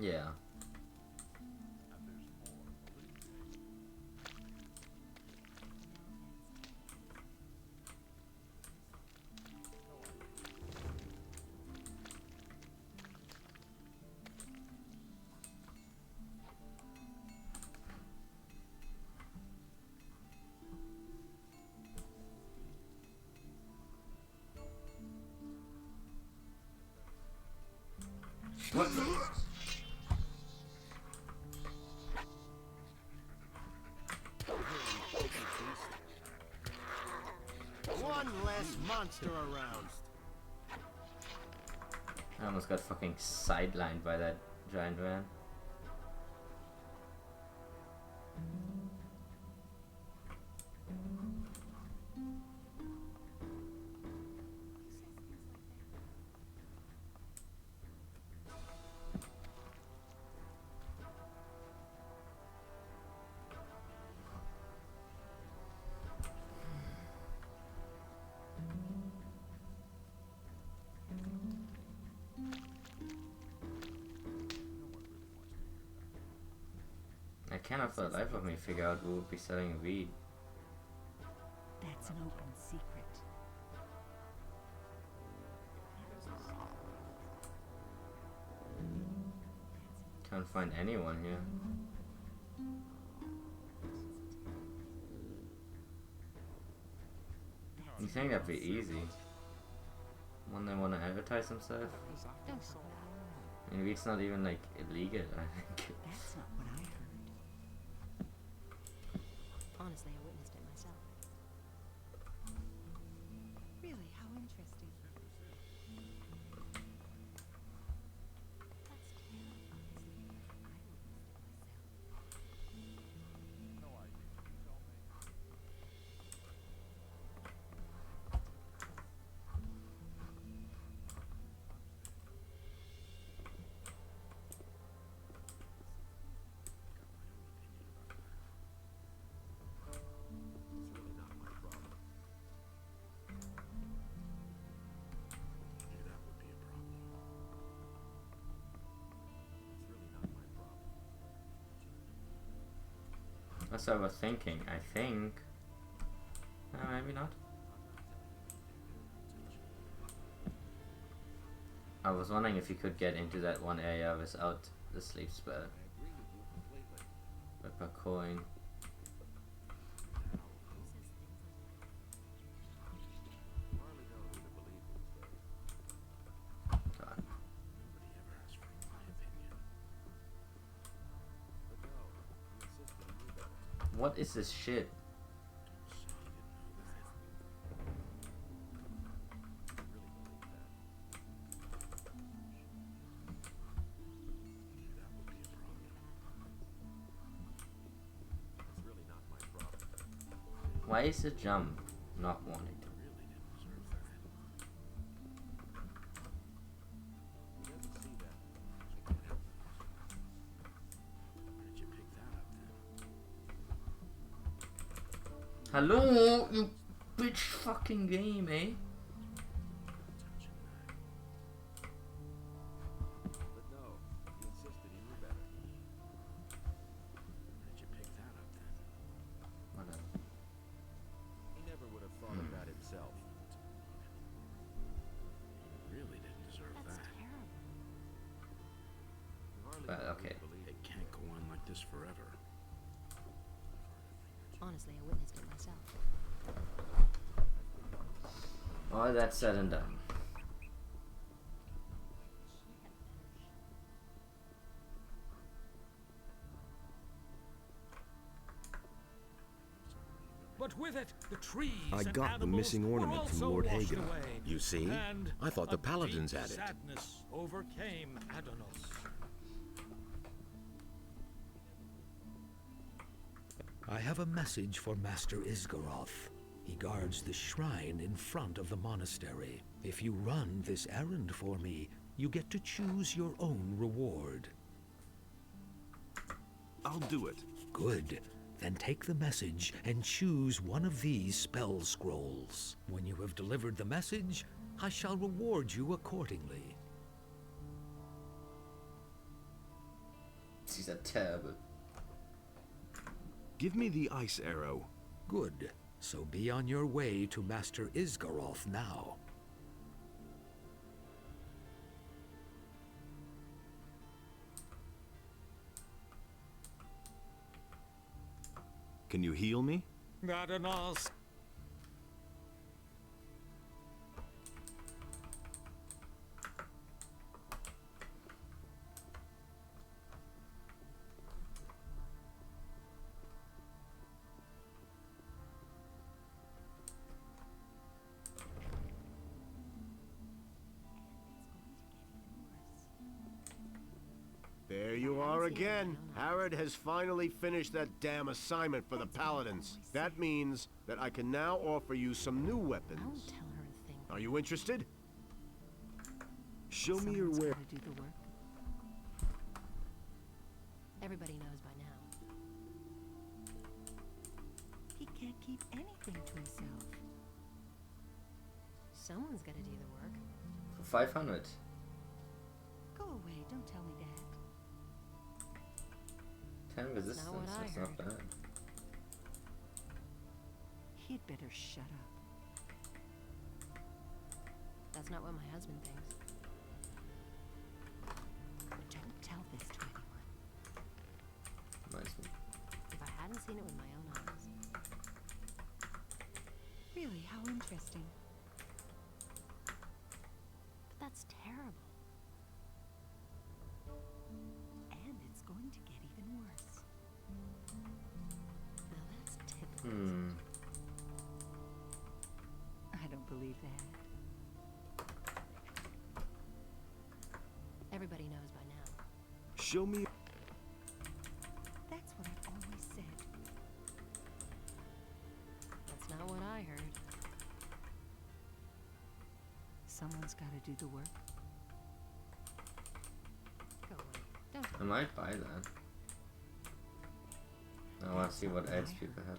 Yeah. What? One less monster around. I almost got fucking sidelined by that giant man. I cannot for the life of me figure out who would be selling weed. That's an open secret. Can't find anyone here. You think that'd be easy? When they want to advertise themselves? Don't say that. Maybe it's not even like illegal, I think. That's not what I That's what I was thinking. I think. Maybe not. I was wondering if you could get into that one area without the sleep spell. But parkouring. God. What is this shit? Why is the jump not wanting to? Hello, you bitch fucking game, eh? But okay. It can't go on like this forever. Honestly, I witnessed it myself. All that said and done. But with it, the trees I and got the animals missing were ornament from also Lord washed Hagen. away, You see? and I thought the a paladins deep had it. Sadness overcame Adonis. I have a message for Master Isgaroth. He guards the shrine in front of the monastery. If you run this errand for me, you get to choose your own reward. I'll do it. Good. Then take the message and choose one of these spell scrolls. When you have delivered the message, I shall reward you accordingly. These are terrible. Give me the ice arrow. Good. So be on your way to Master Isgaroth now. Can you heal me? Adonis. There you are again. Harrod has finally finished that damn assignment for the Paladins. That means that I can now offer you some new weapons. Don't tell her a thing. Are you interested? Show me your way. Gotta do the work. Everybody knows by now. He can't keep anything to himself. Someone's gotta do the work. For 500. Go away, don't tell me that. 10 That's resistance, not what I that's not heard. bad. He'd better shut up. That's not what my husband thinks. Don't tell this to anyone. Nice one. If I hadn't seen it with my own eyes. Really, how interesting. But that's terrible. And it's going to get even worse. Now that's typical. I don't believe that. Everybody knows by now. Show me. That's what I've always said. That's not what I heard. Someone's got to do the work. Go away. Don't I might buy that. I want to see what ads people have.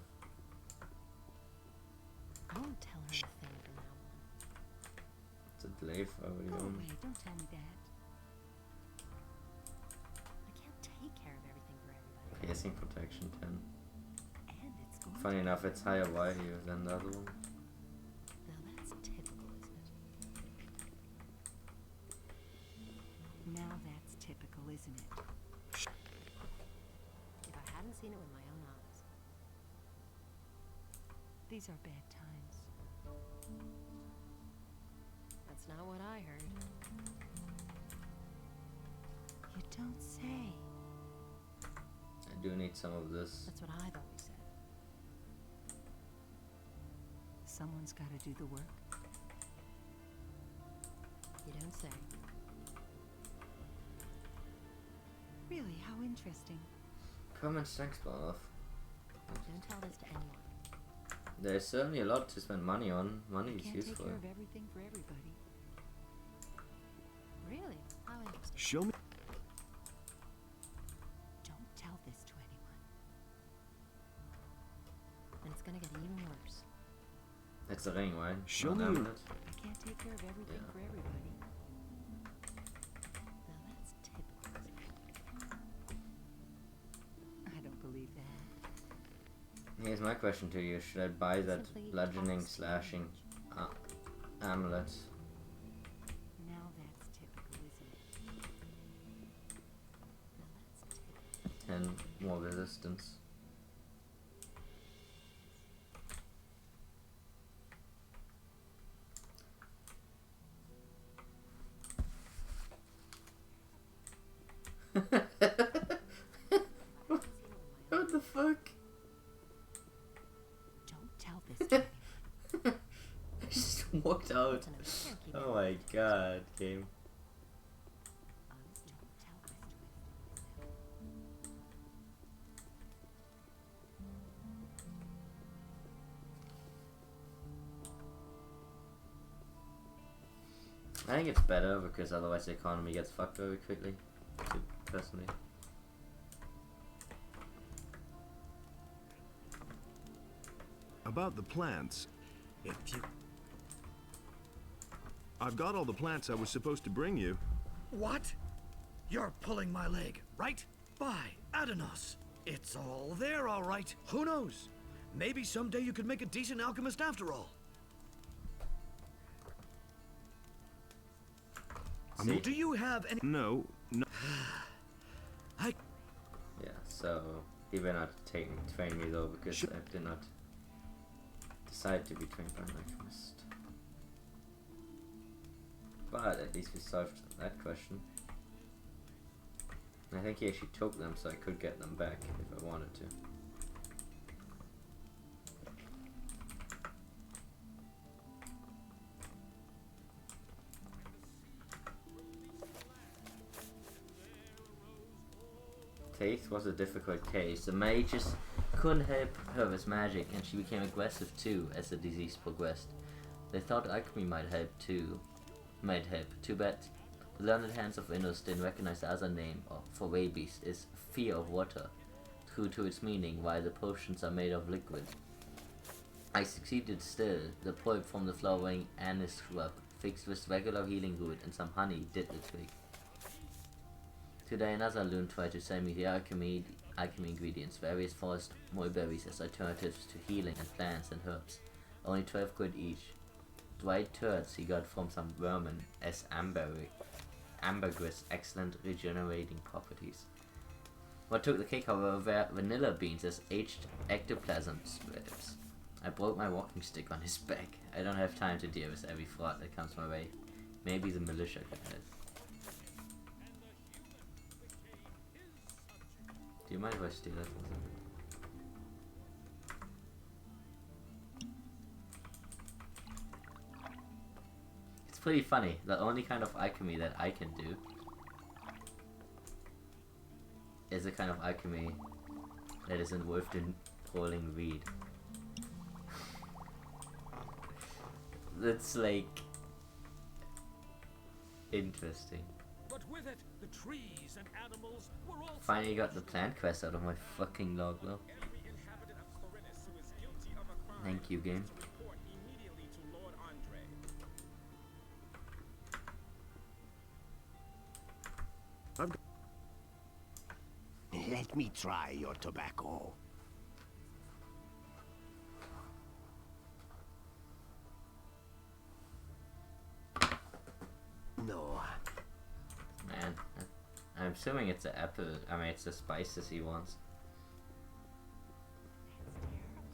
I won't tell her a thing from now on. It's a delay for Go everyone. away, don't tell me that. I can't take care of everything for everybody. Piercing protection 10. Funny enough, it's higher value than the other one. Now that's typical, isn't it? Now that's typical, isn't it? If I hadn't seen it with my own eyes. These are bad times. That's not what I heard. You don't say. I do need some of this. That's what I've always said. Someone's got to do the work. You don't say. Really, how interesting. Comment strength bar off. Don't tell this to anyone. There's certainly a lot to spend money on. Money You is can't useful. take care of everything for everybody. Really? How interesting. Show me. Don't tell this to anyone. And it's gonna get even worse. It's a ring, right? Show Not me. an amulet. I can't take care of everything Yeah. for everybody. Now that's typical, isn't it? I don't believe that. Here's my question to you. Should I buy that Simply bludgeoning talks slashing amulet? Now that's typical, isn't it? Now that's typical. 10 more resistance. What the fuck? Don't tell this to anyone. I just walked out. Oh my god, game. Don't tell this to anyone. I think it's better because otherwise the economy gets fucked very quickly. Personally. About the plants. If you... I've got all the plants I was supposed to bring you. What? You're pulling my leg, right? By Adanos. It's all there, all right. Who knows? Maybe someday you could make a decent alchemist after all. See? Do you have any... No. I... Yeah, so he will not train me though because I did not decide to be trained by an alchemist. But at least we solved that question. And I think he actually took them so I could get them back if I wanted to. Faith was a difficult case. The mages couldn't help her with magic, and she became aggressive too as the disease progressed. They thought alchemy might help. Too bad the learned hands of Innos didn't recognize the other name for rabies is fear of water, true to its meaning, while the potions are made of liquid. I succeeded still. The pulp from the flowering anise shrub, fixed with regular healing root and some honey, did the trick. Today another loon tried to sell me the alchemy ingredients, various forest mulberries as alternatives to healing and plants and herbs. Only 12 quid each. Dried turds he got from some vermin as ambergris, excellent regenerating properties. What took the cake, however, were vanilla beans as aged ectoplasm strips. I broke my walking stick on his back. I don't have time to deal with every fraud that comes my way. Maybe the militia can help. Do you mind if I steal that for a second? It's pretty funny. The only kind of alchemy that I can do is a kind of alchemy that is involved in rolling weed. That's like interesting. But with it, the trees and animals were all Finally got the plant quest out of my fucking log though. Every inhabitant of Corinthus who is guilty of a crime Thank you, game. to report immediately to Lord Andre. Let me try your tobacco. I'm assuming it's the apple. I mean, it's the spices he wants.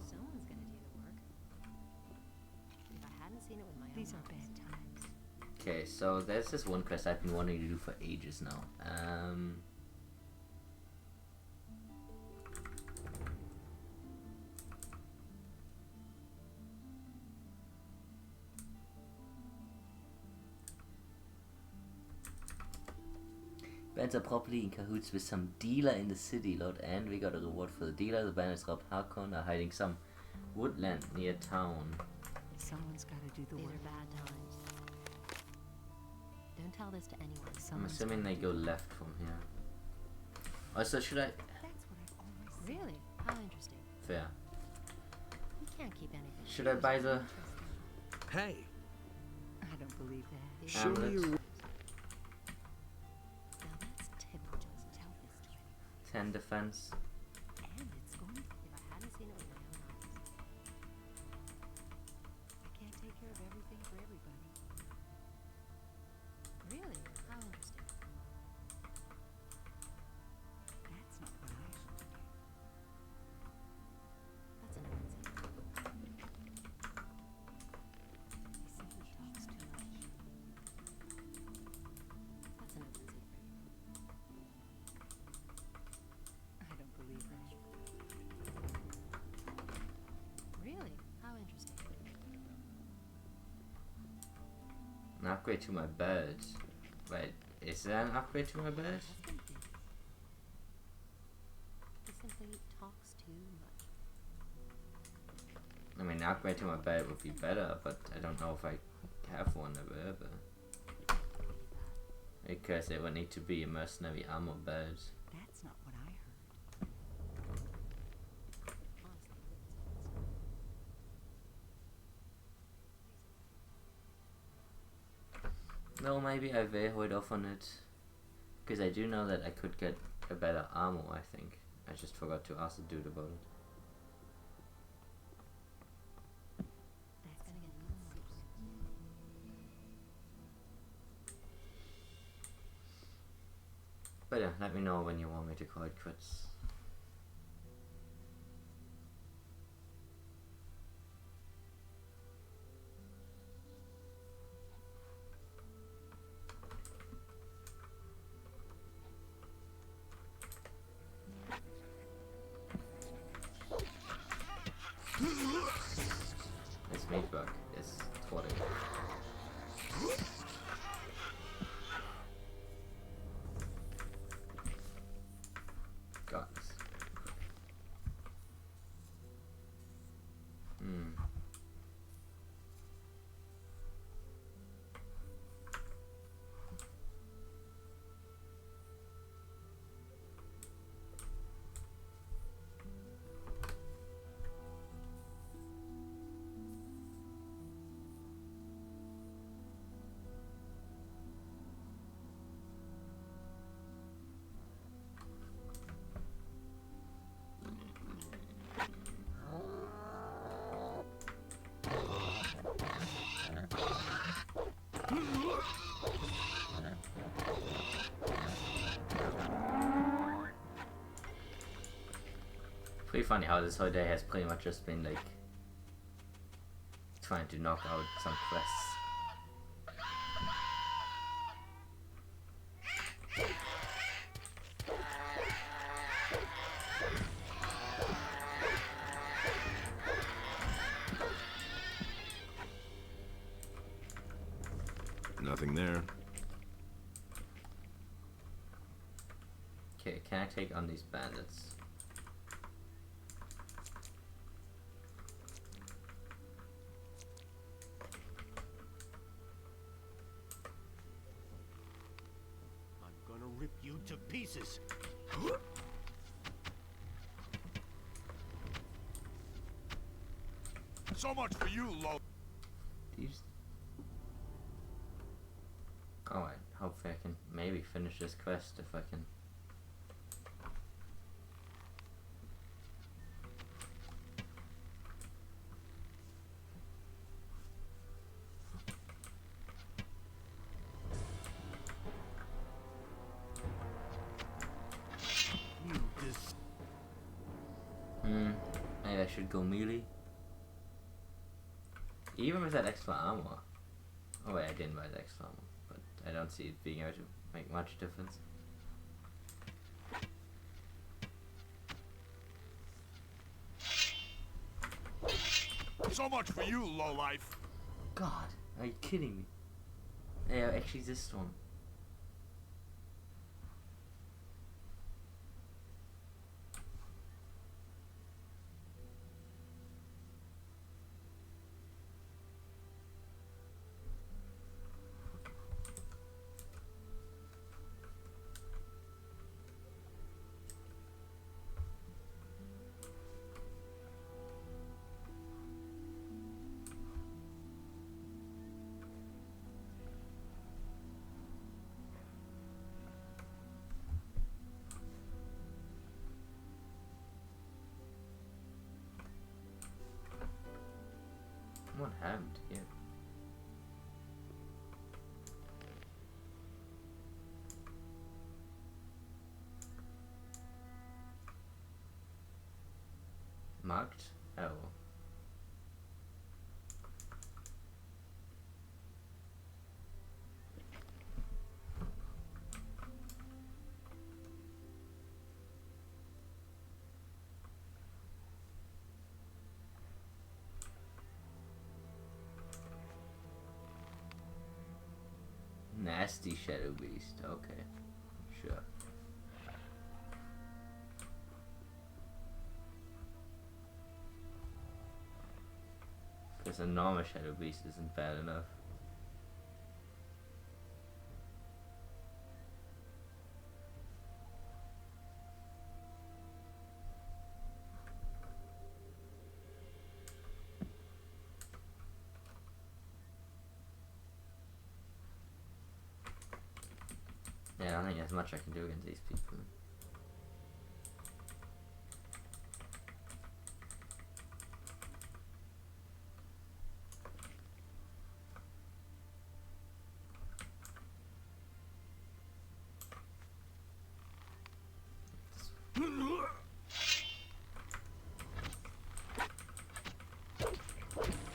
Someone's gonna do the work. If I hadn't seen it with my own These are eyes. bad times. Okay, so there's this one quest I've been wanting to do for ages now. Bands are properly in cahoots with some dealer in the city, Lord, and we got a reward for the dealer. The bandits Rob Harkon are hiding some woodland near town. Someone's got to do the These work. are bad times. Don't tell this to anyone. I'm assuming they go left from here. Also, should I? That's what I've always said. Really? How interesting. Fair. You can't keep anything. Should I buy the? Hey. I don't believe that. Show me your. Now that's typical. Just tell this to anyone. 10 defense. And it's going. If I hadn't seen it with my own eyes. I can't take care of everything for everybody. Really? How interesting. That's not what I heard. That's an open secret. He simply talks too much. That's an open secret. I don't believe that. Really? How interesting. An upgrade to my bed. Wait, is that an upgrade to my bed? He simply talks too much. I mean, an upgrade to my bed would be better, but I don't know if I have one available. Because it would need to be a mercenary armor bed. That's not what I heard. No, maybe I will hold off on it. Because I do know that I could get a better armor, I think. I just forgot to ask the dude about it. That's gonna get loose. But yeah, let me know when you want me to call it quits. This meatbug is thwarting. Got this. Pretty funny how this whole day has pretty much just been like trying to knock out some quests. Nothing there. Okay, can I take on these bandits? I'm gonna rip you to pieces. So much for you, Lo. These. Alright, hopefully I can maybe finish this quest if I can. should go melee. Even with that extra armor. Oh wait, I didn't buy the extra armor, but I don't see it being able to make much difference. So much for you, lowlife. God, are you kidding me? Yeah, actually this one. What happened here? Marked? Oh. Nasty Shadow Beast, okay. Sure. Because a normal Shadow Beast isn't bad enough. Yeah, I don't think there's much I can do against these people.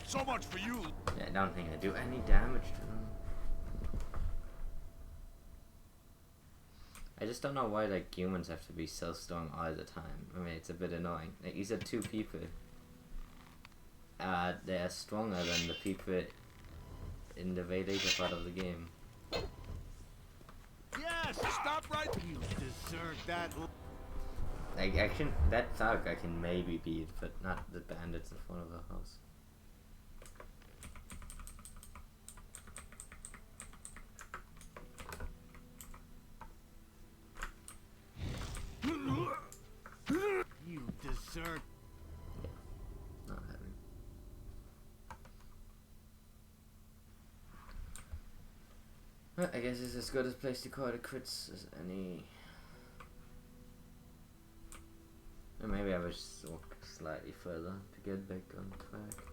So much for you. Yeah, I don't think I do any damage to them. I just don't know why like humans have to be so strong all the time. I mean, it's a bit annoying. Like these are two people. They are stronger than the people in the way later part of the game. Yes, stop right. You deserve that. Like I can, that thug I can maybe beat, but not the bandits in front of the house. You deserve. Yeah, not having. Well, I guess it's as good a place to call it crits as any. Or maybe I will just walk slightly further to get back on track.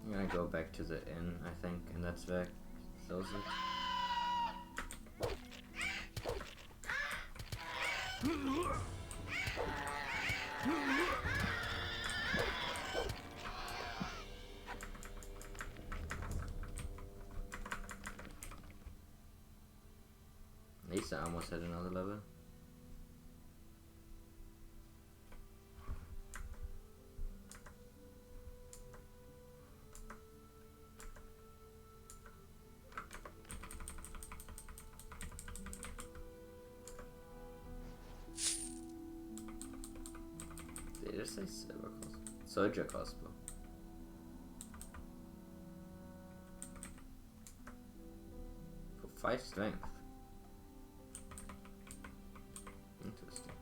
I'm gonna go back to the inn, I think, and that's where I close it. At least I almost had another level. Did I say silver crossbow? Soldier crossbow. For 5 strength. Interesting.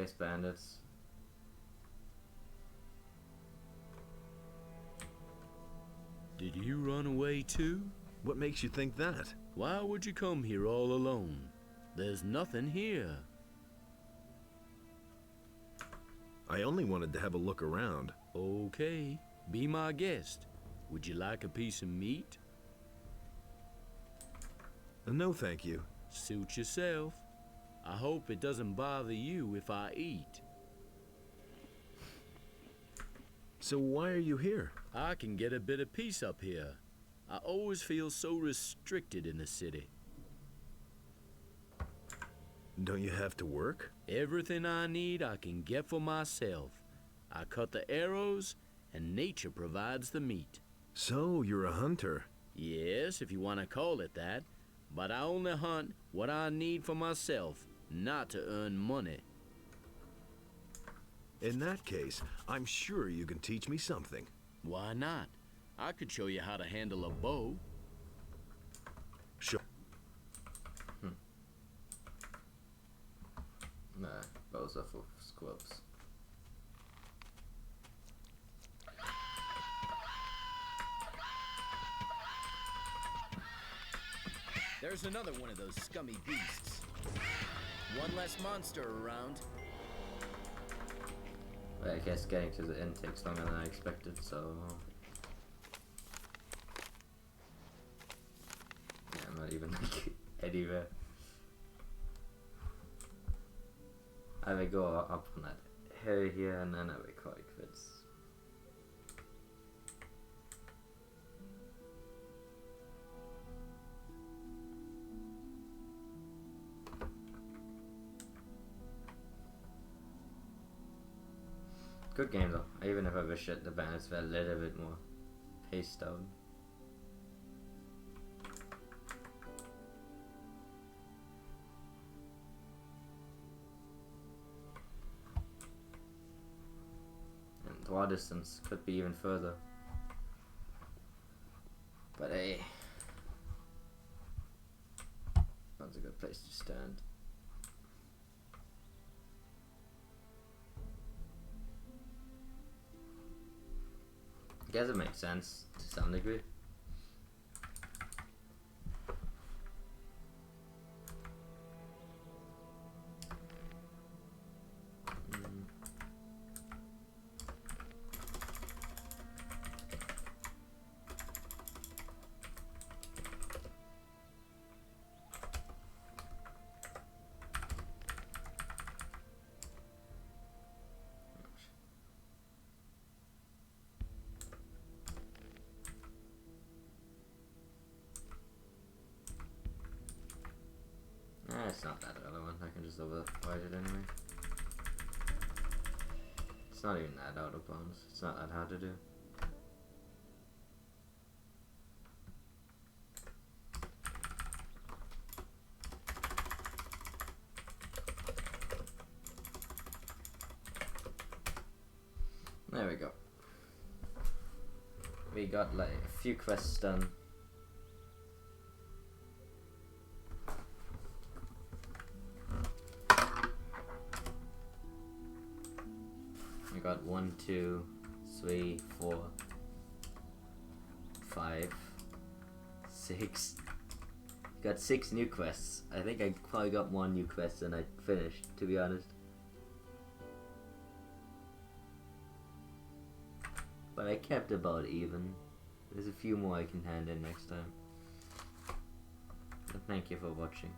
guess bandits. Did you run away too? What makes you think that? Why would you come here all alone? There's nothing here. I only wanted to have a look around. Okay, be my guest. Would you like a piece of meat? No, thank you. Suit yourself. I hope it doesn't bother you if I eat. So why are you here? I can get a bit of peace up here. I always feel so restricted in the city. Don't you have to work? Everything I need I can get for myself. I cut the arrows, and nature provides the meat. So, you're a hunter? Yes, if you want to call it that. But I only hunt what I need for myself, not to earn money. In that case, I'm sure you can teach me something. Why not? I could show you how to handle a bow. Sure. Nah, bows are for squibs. There's another one of those scummy beasts. One less monster around. Well, I guess getting to the end takes longer than I expected, so... Yeah, I'm not even like anywhere. I will go up on that hill here and then I will call it quits. Good game though, even if I wish that the bandits were a little bit more paced out. And draw distance could be even further. But hey, that's a good place to stand. I guess it makes sense to some degree. It's not that relevant, I can just override it anyway. It's not even that out of bounds, it's not that hard to do. There we go. We got like a few quests done. We got 1, 2, 3, 4, 5, 6. Got 6 new quests. I think I probably got 1 new quest and I finished, to be honest. But I kept about even. There's a few more I can hand in next time. But thank you for watching.